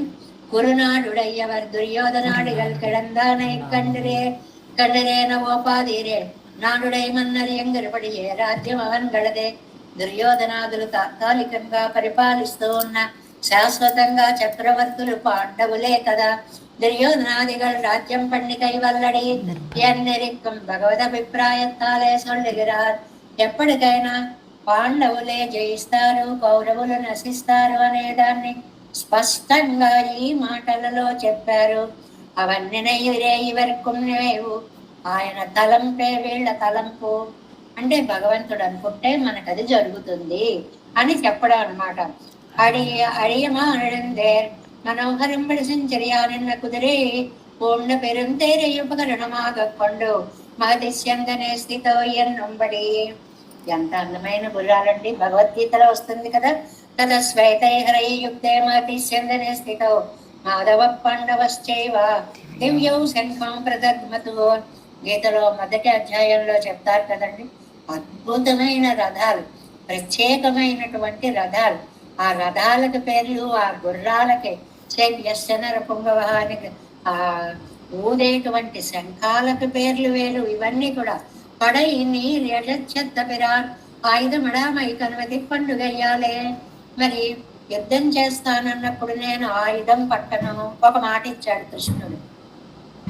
குருநாடுடையவர் துரியோதனாடிகள் கிடந்தானை கண்டிரேன ஓபாதீரே నాడుడై మన్నరి ఎంగరపడియే రాజ్యం అవన్గళదే. దుర్యోధనాదులు తాత్కాలికంగా పరిపాలిస్తూ ఉన్న శాశ్వతంగా చక్రవర్తులు పాండవులే కదా. దుర్యోధనాదిகள் రాజ్యం பண்ணி கைவல்லடி என்னிருக்கும் భగవదభిప్రాయத்தாலே சொல்லுகிறார். ఎప్పటికైనా పాండవులే జయిస్తారు, కౌరవులు నశిస్తారు అనేదాన్ని స్పష్టంగా ఈ మాటలలో చెప్పారు. అవన్నీ ఇవర్కునేవు ఆయన తలంపే వీళ్ళ తలంపు. అంటే భగవంతుడు అనుకుంటే మనకది జరుగుతుంది అని చెప్పడం అనమాట. అడియమానడేర్ మనోహరం సెంచరియానిన్న కుదిరే పూర్ణ పెరుంతేరే ఉపకరణమాగ కొండు మహదిశ్యంగనే స్థితో ఎన్నుంబడి. ఎంత అందమైన గుర్రాలండి. భగవద్గీతలో వస్తుంది కదా, తద శ్వేతైహరయుక్తే మహతిస్యంగనే స్థితో మాధవ పాండవశ్చైవ దివ్యౌ శంఖం ప్రదగ్మతు. గీతలో మొదటి అధ్యాయంలో చెప్తారు కదండి, అద్భుతమైన రథాలు, ప్రత్యేకమైనటువంటి రథాలు. ఆ రథాలకు పేర్లు, ఆ గుర్రాలకి చెన్నర పుంగవానికి ఆ ఊదేటువంటి శంఖాలకు పేర్లు వేరు. ఇవన్నీ కూడా పడై నీర్ ఎడచ్చత్త పిరాన్ ఆయుధముడా మైకనుమతి పండుగయ్యాలే. మరి యుద్ధం చేస్తానన్నప్పుడు నేను ఆయుధం పట్టను ఒక మాట ఇచ్చాడు కృష్ణుడు.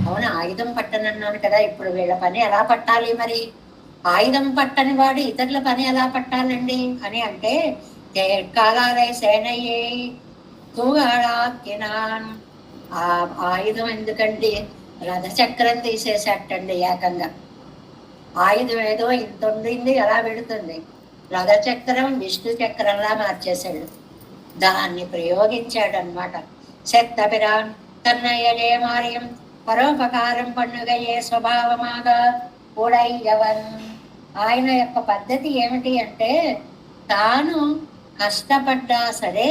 అవును, ఆయుధం పట్టనన్నాను కదా, ఇప్పుడు వీళ్ళ పని ఎలా పట్టాలి మరి? ఆయుధం పట్టని వాడు ఇతరుల పని ఎలా పట్టాలండి అని అంటే, కాలాలే సేనయ్యే తూగాళాకినాన్. ఆ ఆయుధం ఎందుకండి? రథచక్రం తీసేసేటండి ఏకంగా. ఆయుధం ఏదో ఇంత ఉండింది ఎలా పెడుతుంది, రథచక్రం విష్ణు చక్రంలా మార్చేశాడు. దాన్ని ప్రయోగించాడనమాట. శక్తపిరాన్ తన్నయ్యే మారియం పరోపకారం పండుగయే స్వభావమాగా ఉడయ్యవన్. ఆయన యొక్క పద్ధతి ఏమిటి అంటే, తాను కష్టపడ్డా సరే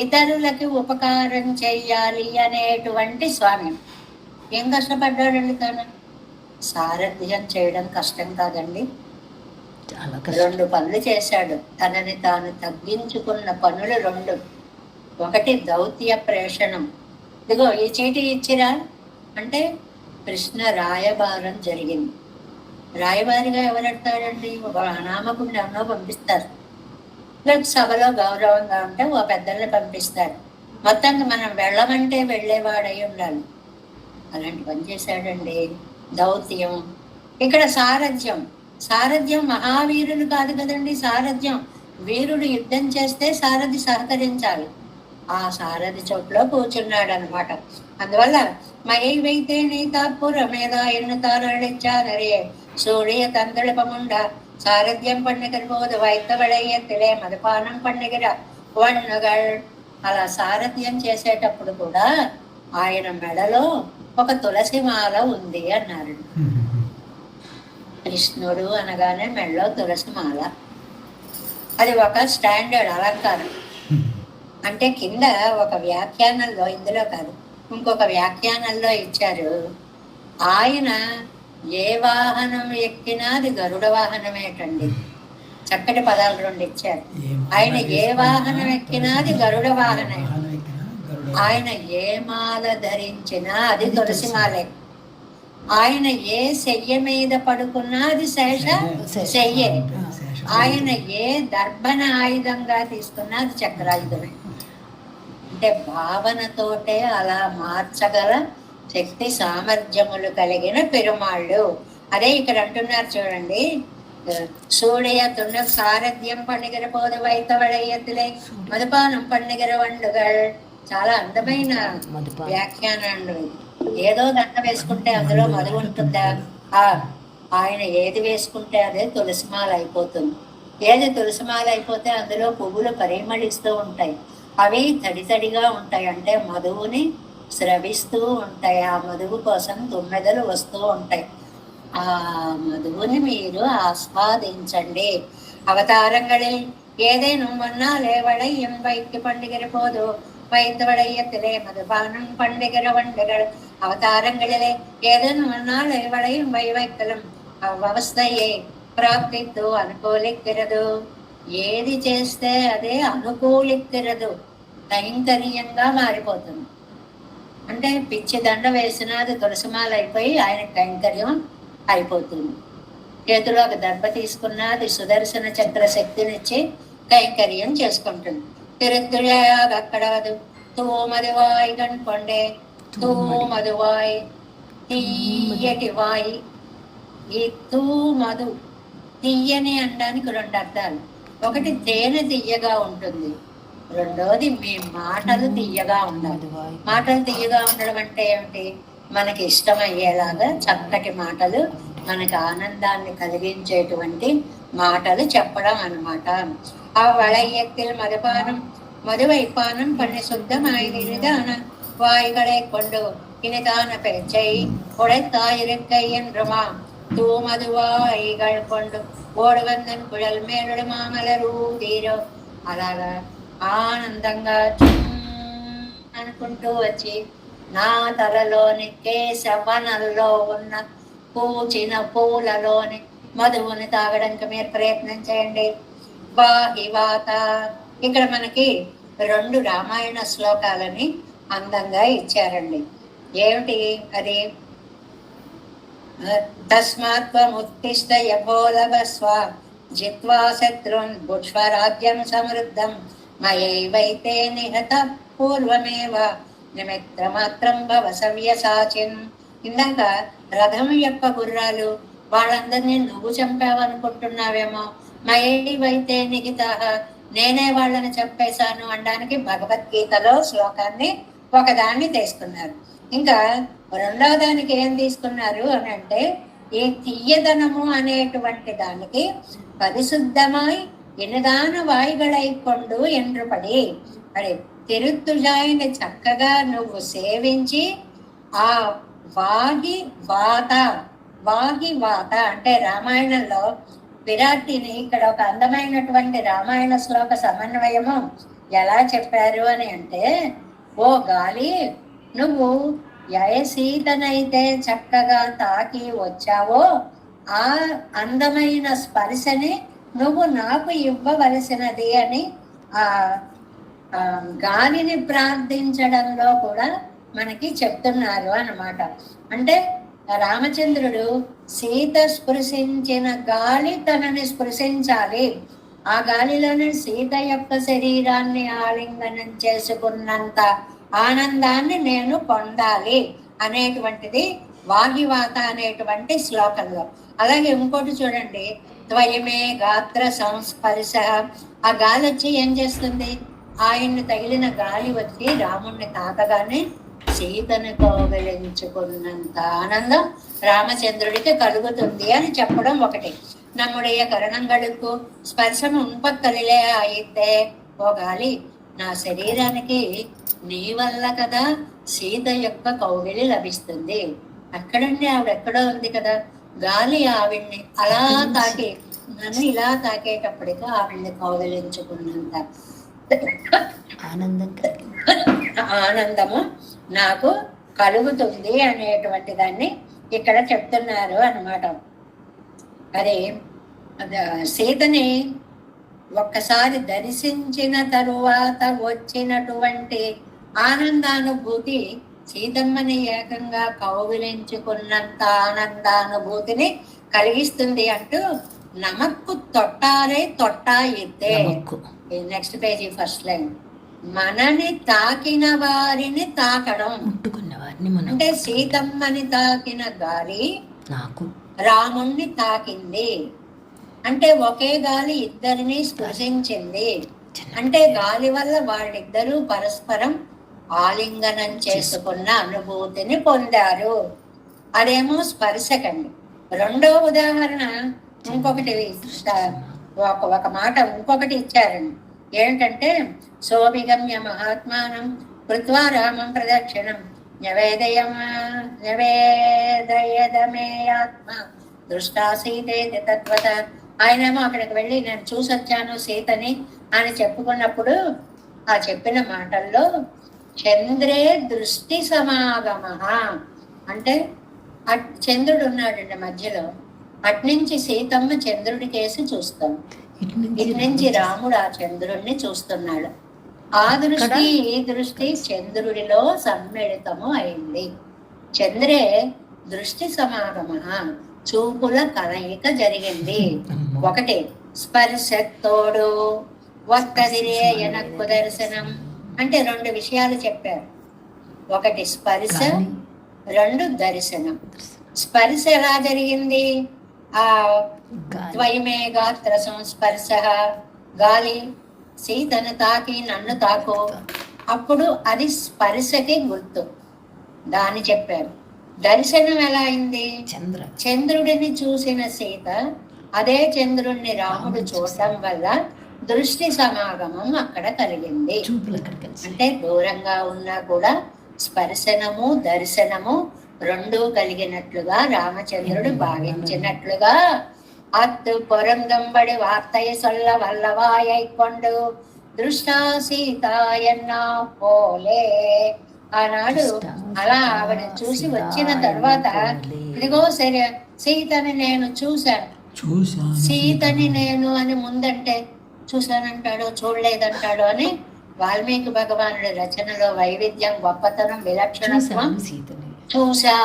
ఇతరులకి ఉపకారం చెయ్యాలి అనేటువంటి స్వామి. ఏం కష్టపడ్డాడండి తను? సారథ్యం చేయడం కష్టం కాదండి. 2 పనులు చేశాడు. తనని తాను తగ్గించుకున్న పనులు 2. ఒకటి దౌత్య ప్రేషణం. ఇదిగో ఈ చీటి ఇచ్చిరా అంటే కృష్ణ రాయబారం జరిగింది. రాయబారిగా ఎవరెడతాడండి? ఒక అనామకుడిని ఎవరో పంపిస్తారు. సభలో గౌరవంగా ఉంటే ఓ పెద్దల్ని పంపిస్తారు. మొత్తంగా మనం వెళ్ళమంటే వెళ్ళేవాడై ఉండాలి. అలాంటి పని చేశాడండి. దౌత్యం. ఇక్కడ సారథ్యం. సారథ్యం మహావీరులు కాదు కదండి సారథ్యం. వీరుడు యుద్ధం చేస్తే సారథి సహకరించాలి. ఆ సారథి చోట్లో కూర్చున్నాడు అనమాట. అందువల్ల మయైవైతే నీతాపురమేదా ఎన్నుతారడిచ్చానరే సూడియ తందళపముండ సారథ్యం పండుగ పోదు వైత్తవడయ్యతిలే మదపానం పండుగ వణ్ణుగల్. అలా సారథ్యం చేసేటప్పుడు కూడా ఆయన మెడలో ఒక తులసి మాల ఉంది అన్నారు. కృష్ణుడు అనగానే మెడలో తులసి మాల, అది ఒక స్టాండర్డ్ అలంకారం. అంటే కింద ఒక వ్యాఖ్యానంలో, ఇందులో కాదు ఇంకొక వ్యాఖ్యానంలో ఇచ్చారు, ఆయన ఏ వాహనం ఎక్కినా అది గరుడ వాహనమేటండి. చక్కటి పదాలు 2 ఇచ్చారు. ఆయన ఏ వాహనం ఎక్కినా అది గరుడ వాహనం. ఆయన ఏ మాల ధరించినా అది తులసి మాలే. ఆయన ఏ శయ్య మీద పడుకున్నా అది శేష శయ్యే. ఆయన ఏ దర్భన ఆయుధంగా తీసుకున్నా అది చక్రాయుధమే. అంటే భావనతోటే అలా మార్చగల శక్తి సామర్థ్యములు కలిగిన పెరుమాళ్ళు. అదే ఇక్కడ అంటున్నారు చూడండి, సూడయ తుండ సారథ్యం పండుగర పోదు వైతవడయ్యతులే మధుపానం పండుగర వండుగల్. చాలా అందమైన వ్యాఖ్యానాలు. ఏదో దండ వేసుకుంటే అందులో మధు ఉంటుందా? ఆయన ఏది వేసుకుంటే అదే తులసిమాల అయిపోతుంది. ఏది తులసిమాల అయిపోతే అందులో పువ్వులు పరిమళిస్తూ ఉంటాయి. అవి తడితడిగా ఉంటాయి, అంటే మధువుని స్రవిస్తూ ఉంటాయి. ఆ మధువు కోసం తుమ్మెదలు వస్తూ ఉంటాయి. ఆ మధువుని మీరు ఆస్వాదించండి. అవతారంగళిల్ ఏదేను మొన్నాలేవడై ఎంబైకి పండుగర పోదు வைத்தவடையத்திலே மதுபானம் பண்டிகர வண்டுகள் அவதாரங்களிலே ஏதன் முன்னால் வடையும் வைவைக்கலும் అవ్యవస్థయే ప్రాప్తితో అనుకూలిక్కిరదు. ఏది చేస్తే అదే అనుకూలిక్కిరదు, కైంకర్యంగా మారిపోతుంది. అంటే పిచ్చి దండ వేసినా అది తులసిమాల అయిపోయి ఆయన కైంకర్యం అయిపోతుంది. చేతిలో ఒక దర్భ తీసుకున్నా అది సుదర్శన చక్ర శక్తినిచ్చి కైంకర్యం చేసుకుంటుంది. తిరుత్తుళయాగక్కడవదు తూమదివాయి కనుకొండే తూమదువాయి తీయటి వాయి. ఈ తూమదు తీయని అనడానికి 2 అర్థాలు. ఒకటి తేనె తీయగా ఉంటుంది, రెండోది మీ మాటలు తీయగా ఉండాలి. మాటలు తీయగా ఉండడం అంటే ఏమిటి? మనకి ఇష్టమయ్యేలాగా చక్కటి మాటలు, మనకి ఆనందాన్ని కలిగించేటువంటి మాటలు చెప్పడం అన్నమాట. வளையத்தில் மதுபானம் மதுவைப்பானம் பண்ணி சுத்தமாயிதான வாய்களை கொண்டு இனிதான பேச்சை உடைத்தாயிருக்கை என்றுமா తూమదువాయిగల్ కొండు ఓడుగందన్ కుழல் మేలుడు మామలరు తీరో. అలాగా ఆనందంగా అనుకుంటూ వచ్చి నా తలలోని కేశవనంలో ఉన్న పూచిన పూలలోని మధువుని తాగడానికి మీరు ప్రయత్నం చేయండి. వాహివాత. ఇక్కడ మనకి 2 రామాయణ శ్లోకాలని అందంగా ఇచ్చారండి. ఏమిటి అది? తస్మాత్వముత్తిష్ట యభోలభస్వ జిత్వా శత్రున్ భుజ్వరాజ్యం సమృద్ధం మయైవైతే నిహత పూర్వమేవ నిమిత్రమాత్రం భవ సవ్యసాచిన్. ఇందాక రథం యొక్క గుర్రాలు వాళ్ళందరినీ నువ్వు చంపావనుకుంటున్నావేమో, మయైవైతే నిహిత నేనే వాళ్ళని చంపేశాను అనడానికి భగవద్గీతలో శ్లోకాన్ని ఒకదాన్ని తీసుకున్నారు. ఇంకా రెండవ దానికి ఏం తీసుకున్నారు అని అంటే, ఈ తీయదనము అనేటువంటి దానికి పరిశుద్ధమై ఎనుదాన వాయుగళైకొండు ఎండ్రుపడి అడే తిరుత్తుజాయిని చక్కగా నువ్వు సేవించి ఆ వాగి వాత అంటే రామాయణంలో విరాటిని ఇక్కడ ఒక అందమైనటువంటి రామాయణ శ్లోక సమన్వయము ఎలా చెప్పారు అని అంటే, ఓ గాలి, నువ్వు ఏ సీతనైతే చక్కగా తాకి వచ్చావో ఆ అందమైన స్పర్శని నువ్వు నాకు ఇవ్వవలసినది అని ఆ గాలిని ప్రార్థించడంలో కూడా మనకి చెప్తున్నారు అన్నమాట. అంటే రామచంద్రుడు సీత స్పృశించిన గాలి తనని స్పృశించాలి, ఆ గాలిలోనే సీత యొక్క శరీరాన్ని ఆలింగనం చేసుకున్నంత ఆనందాన్ని నేను పొందాలి అనేటువంటిది వాగివాత అనేటువంటి శ్లోకంలో. అలాగే ఇంకోటి చూడండి, త్వయమే గాత్ర సంస్పర్శ. ఆ గాలి వచ్చి ఏం చేస్తుంది, ఆయన్ని తగిలిన గాలి వచ్చి రాముణ్ణి తాకగానే సీతను కౌగిలించుకున్నంత ఆనందం రామచంద్రుడికి కలుగుతుంది అని చెప్పడం ఒకటి. நம்முடைய కరణంగళకు స్పర్శం ఉన్పక్కలిలే అయితే, ఓ గాలి, నా శరీరానికి నీ వల్ల కదా సీత యొక్క కౌగిలి లభిస్తుంది. అక్కడండి ఆవిడ ఎక్కడో ఉంది కదా, గాలి ఆవిడ్ని అలా తాకి నన్ను ఇలా తాకేటప్పటికి ఆవిడ్ని కౌగిలించుకున్నంత ఆనందము నాకు కలుగుతుంది అనేటువంటి దాన్ని ఇక్కడ చెప్తున్నారు అన్నమాట. అదే సీతని ఒక్కసారి దర్శించిన తరువాత వచ్చినటువంటి ఆనందానుభూతి సీతమ్మని ఏకంగా కౌగిలించుకున్నంత ఆనందానుభూతిని కలిగిస్తుంది అంటూ నమక్కు తొట్టారే తొట్టా ఇద్దే. నెక్స్ట్ పేజీ ఫస్ట్ లైన్, మనని తాకిన వారిని తాకడం, ముట్టుకున్న వారిని అంటే సీతమ్మని తాకిన గాలి నాకు రాముణ్ణి తాకింది అంటే ఒకే గాలి ఇద్దరిని స్పృశించింది అంటే గాలి వల్ల వాళ్ళిద్దరూ పరస్పరం ఆలింగనం చేసుకున్న అనుభూతిని పొందారు. అదేమో స్పర్శకండి. రెండో ఉదాహరణ ఇంకొకటి ఒక మాట ఇంకొకటి ఇచ్చారండి. ఏంటంటే, సోభిగమ్య మహాత్మానం కృత్వా రామం ప్రదక్షిణం నవేదయదమేయాత్మ దృష్టా సీతేతి తత్వత. ఆయనేమో అక్కడికి వెళ్ళి నేను చూసొచ్చాను సీతని అని చెప్పుకున్నప్పుడు ఆ చెప్పిన మాటల్లో చంద్రే దృష్టి సమాగమ అంటే చంద్రుడు ఉన్నాడండి మధ్యలో, అట్నుంచి సీతమ్మ చంద్రుడి కేసి చూస్తాం, ఇటు నుంచి రాముడు ఆ చంద్రుడిని చూస్తున్నాడు. ఆ దృష్టి ఈ దృష్టి చంద్రుడిలో సమ్మిళితము అయింది. చంద్రే దృష్టి సమాగమ, చూపుల కలయిక జరిగింది. ఒకటి స్పర్శతోడు ఒక్కదిరే ఎనక్కు దర్శనం అంటే రెండు విషయాలు చెప్పారు. ఒకటి స్పర్శ, రెండు దర్శనం. స్పర్శ ఎలా జరిగింది, ఆ ద్వయమే గాత్ర సంస్పర్శ, గాలి సీతను తాకి నన్ను తాకు, అప్పుడు అది స్పర్శకి గుర్తు, దాన్ని చెప్పారు. దర్శనం ఎలా అయింది, చంద్రుడిని చూసిన సీత అదే చంద్రుడిని రాముడు చూడటం వల్ల దృష్టి సమాగమం అక్కడ కలిగింది. అంటే దూరంగా ఉన్నా కూడా స్పర్శనము దర్శనము రెండూ కలిగినట్లుగా రామచంద్రుడు భావించినట్లుగా అత్తు పొరంగంబడి వార్తయ సొల్ల వల్లవాయై కొండు దృష్టా సీతాయన్నా పోలే. ఆనాడు అలా ఆవిడ చూసి వచ్చిన తర్వాత ఇదిగో సరే సీతని నేను చూశాను, సీతని నేను అని ముందంటే చూశానంటాడో చూడలేదంటాడో అని వాల్మీకి భగవానుడి రచనలో వైవిధ్యం, గొప్పతనం, విలక్షణత్వం. చూసా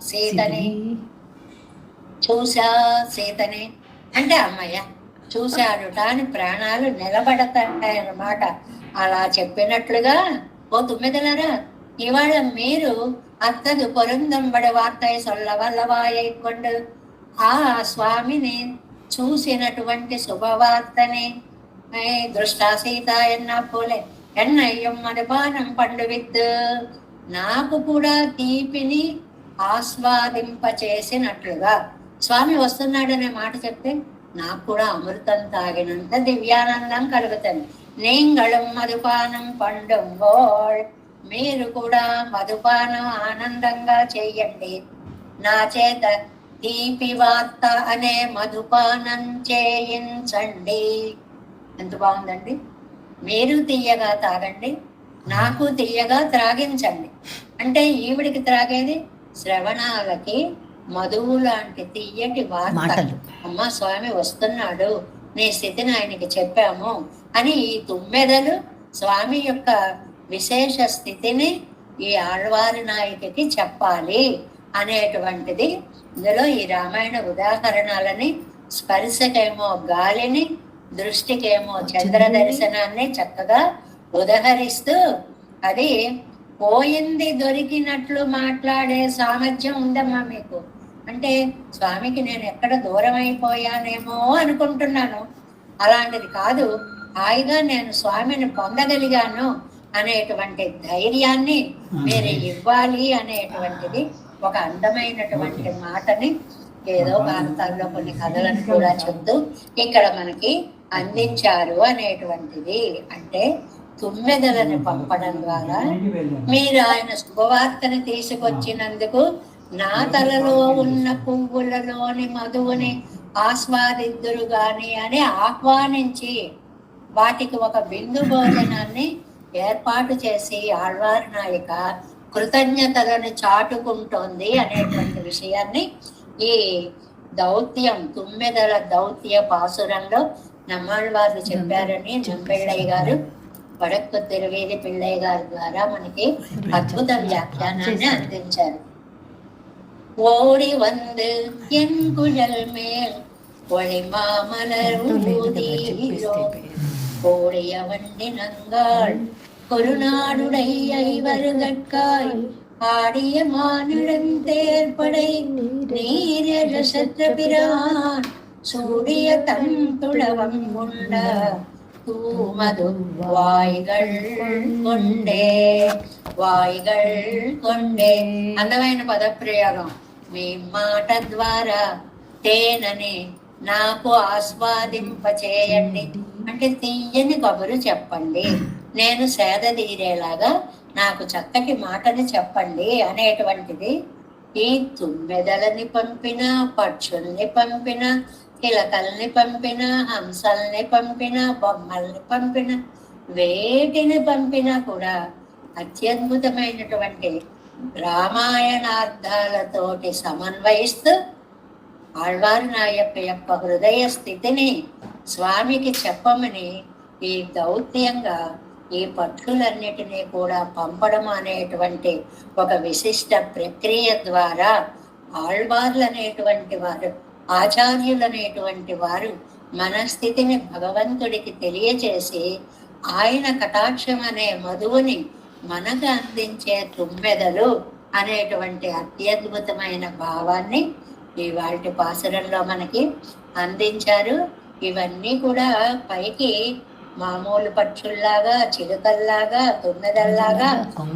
సీతని, చూసా సీతని అంటే అమ్మయ్య చూశాడుట అని ప్రాణాలు నిలబడతాయన్నమాట. అలా చెప్పినట్లుగా ఓ తుమ్మెదలరా, ఇవాళ మీరు అత్తదు పొరుందంబడి వార్తై సొల్లవల్లవాయై కొండు ఆ స్వామిని చూసినటువంటి శుభవార్తని దృష్టా సీత ఎన్న పోలే ఎన్నయ్యం మధుపానం పండు విద్దు, నాకు కూడా తీపిని ఆస్వాదింపచేసినట్లుగా స్వామి వస్తున్నాడనే మాట చెప్తే నాకు కూడా అమృతం తాగినంత దివ్యానందం కలుగుతుంది. నీంగళం మధుపానం పండుంగోళ్, మీరు కూడా మధుపానం ఆనందంగా చెయ్యండి. నా చేత తీపి వార్త అనే మధుపానం చేయించండి. ఎంత బాగుందండి. మీరు తీయగా తాగండి, నాకు తీయగా త్రాగించండి. అంటే ఈవిడికి త్రాగేది శ్రవణాలకి మధువు లాంటి తీయటి వార్త. అమ్మ స్వామి వస్తున్నాడు, నీ స్థితిని ఆయనకి చెప్పాము అని ఈ తుమ్మెదలు స్వామి యొక్క విశేష స్థితిని ఈ ఆళ్వారి నాయకికి చెప్పాలి అనేటువంటిది ఇందులో ఈ రామాయణ ఉదాహరణలని స్పర్శకేమో గాలిని, దృష్టికేమో చంద్ర దర్శనాన్ని చక్కగా ఉదహరిస్తూ అది పోయింది దొరికినట్లు మాట్లాడే సామర్థ్యం ఉందమ్మా మీకు. అంటే స్వామికి నేను ఎక్కడ దూరం అయిపోయానేమో అనుకుంటున్నాను, అలాంటిది కాదు, హాయిగా నేను స్వామిని పొందగలిగాను అనేటువంటి ధైర్యాన్ని మీరు ఇవ్వాలి అనేటువంటిది ఒక అందమైనటువంటి మాటని ఏదో భారతాల్లో కొన్ని కథలను కూడా చెప్తూ ఇక్కడ మనకి అందించారు అనేటువంటిది. అంటే తుమ్మెదలను పంపడం ద్వారా మీరు ఆయన శుభవార్తని తీసుకొచ్చినందుకు నా తలలో ఉన్న పువ్వులలోని మధువుని ఆస్వాదిద్దురు గాని అని ఆహ్వానించి వాటికి ఒక బిందు భోజనాన్ని ఏర్పాటు చేసి ఆళ్వారి నాయక కృతజ్ఞతలను చాటుకుంటోంది అనేటువంటి విషయాన్ని ఈ దౌత్యం తుమ్మెదల దౌత్య పాసురంలో నమ్మాళ్వారు చెప్పారని జంపెళ్ళయ్య గారు వడక్కు తిరువేది పిళ్ళయ్య గారి ద్వారా మనకి అద్భుత వ్యాఖ్యానాన్ని అందించారు. ஓடி வந்து என் குழல் மேல் ஒளிமாமலர் ஊதீரோ கோடிய வண்டினங்காள் கொருநாடுடைய ஐவருகற்காய் ஆடிய மானிடந்தேற்படை நீரழ சற்றபிரான் சூடிய தன் துளவம் உண்ட தூமது வாய்கள் கொண்டே వాయిగల్ కొండే. అందమైన పదప్రయోగం. మీ మాట ద్వారా తేనని నాకు ఆస్వాదింపచేయండి అంటే తీయని కబురు చెప్పండి, నేను సేద తీరేలాగా నాకు చక్కటి మాటని చెప్పండి అనేటువంటిది ఈ తుమ్మెదలని పంపిన, పక్షుల్ని పంపిన, కిలకల్ని పంపిన, హంసల్ని పంపిన, బొమ్మల్ని పంపిన, వేటిని పంపినా కూడా అత్యద్భుతమైనటువంటి రామాయణార్థాలతోటి సమన్వయిస్తూ ఆళ్వారి నాయక యొక్క హృదయ స్థితిని స్వామికి చెప్పమని ఈ దౌత్యంగా ఈ పక్షులన్నిటినీ కూడా పంపడం అనేటువంటి ఒక విశిష్ట ప్రక్రియ ద్వారా ఆళ్వార్లు అనేటువంటి వారు, ఆచార్యులు అనేటువంటి వారు మన స్థితిని భగవంతుడికి తెలియచేసి ఆయన కటాక్షం అనే మధువుని మనకు అందించే తుమ్మెదలు అనేటువంటి అత్యద్భుతమైన భావాన్ని ఇవాల్టి పాసురంలో మనకి అందించారు. ఇవన్నీ కూడా పైకి మామూలు పక్షుల్లాగా, చిలుకల్లాగా, తుమ్మెదల్లాగా,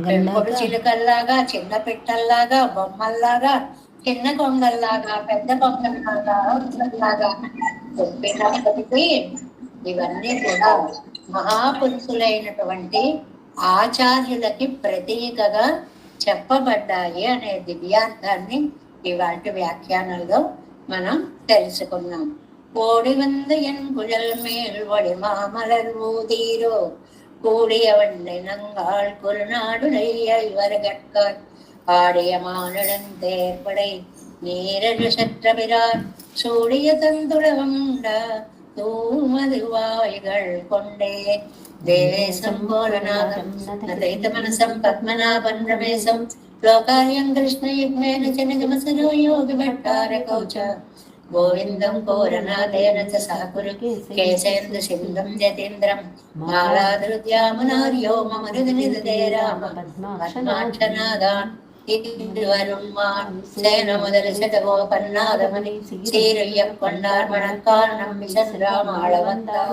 పెంపుడు చిలుకల్లాగా, చిన్న పిట్టల్లాగా, బొమ్మల్లాగా, చిన్న కొంగల్లాగా, పెద్ద కొంగల్లాగా చెప్పినప్పటికీ ఇవన్నీ కూడా మహాపురుషులైనటువంటి ఆచార్యులకి ప్రతీకగా చెప్పబడ్డాయి అనే దివ్యార్థాన్ని ఇవాటి వ్యాఖ్యానంలో మనం తెలుసుకున్నాం. కోడి వంద ఎన్ కుழல் மேல் ஒளி மாமலர் ஊதீரோ கூடிய வண்டினங்காள் குருநாடுடைய இவர்கட்காய் ஆடிய மானுடன் தேர்படை நீரழு சற்றபிரான் சூடிய தந்துளவண்ட தூமது வாய்கள் கொண்டே దేశం బోలనాథం నదైత మనసం పద్మనాభం రమేశం లోకార్యం కృష్ణ యుగ్మేన జనగమసరో యోగి భట్టార కౌచ గోవిందం కోరనాథేన చ సహకురు కేశేంద్ర సింధం యతీంద్రం మాలాధృత్యామునార్యో మమ హృది నిధే రామ పద్మాక్షనాదాన్ திருவருண்மான் சேன முதல் சதகோபன்னாதமணி சீரைய கொண்டார் மணக்காரணம் சென்றாமாள வந்தார்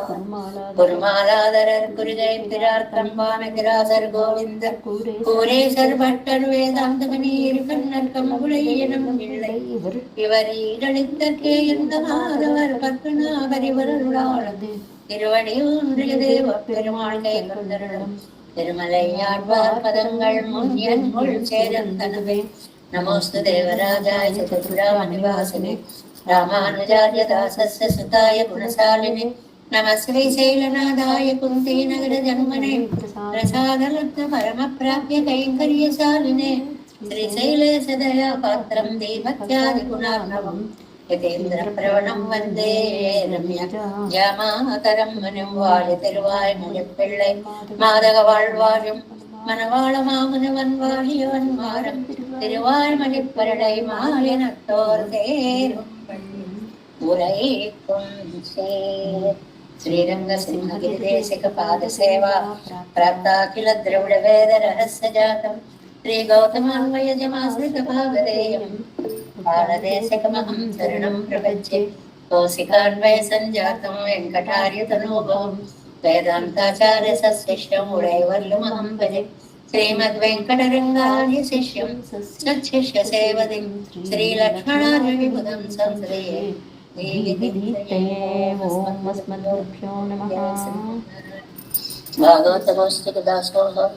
குருமாலாதரர் குருஜெயந்திரார் கம்பான கிராசர் கோவிந்தர் கூரேசர் பட்டர் வேதாந்தமணீர் கண்ணர் கம்புளை எனும் இல்லை இவர் ஈரழித்தற்கே எந்த மாதவர் பத்மநாபரிவருளானது திருவடி ஒன்றிய தேவ பெருமாள் கை கொண்டருளும் திருமலையாழ்வார் பதங்கள் முன்யன் முள் சேரந்தனவே நமோஸ்து தேவராஜாய சதுராம நிவாசினே ராமானுஜார்ய தாசஸ்ய சுதாய குணசாலினே நம ஸ்ரீ சைலநாதாய குந்தி நகர ஜன்மனே பிரசாதலப்த பரம பிராப்ய கைங்கரியசாலினே ஸ்ரீ சைலேச தயா பாத்திரம் தீபத்யாதி குணார்ணவம் யதேந்திர பிரவணம் வந்தே ரம்ய ஜாமாதரம் மனம் வாழ திருவாய் மொழிப்பிள்ளை மாதக வாழ்வாழும் மனவாள மாமனவன் வாழியவன் மாறம் திருவாய் மணிப்பரடை மாலினத்தோர் தேரும் உரைக்கும் ஸ்ரீரங்க சிம்மகிரி தேசிக பாத சேவா பிராப்தாகில திரவிட வேத ரகஸ்ய ஜாதம் ஸ்ரீ கௌதமான்வயஜமாஸ்ரித பாகதேயம் பாரதேசிகமஹம் சரணம் பிரபஞ்சே கௌசிகான்வய சஞ்சாதம் வெங்கடார்யதனோபவம் வேதாந்தாச்சார்ய சசிஷ்யம் உடைவல்லுமஹம் பஜே శ్రీమద్ వెంకటరంగార్య శిష్యం సత్శిష్య సేవదిం శ్రీలక్ష్మణార్య విబుధం సంశ్రయే భాగవతమస్తు దాసోహం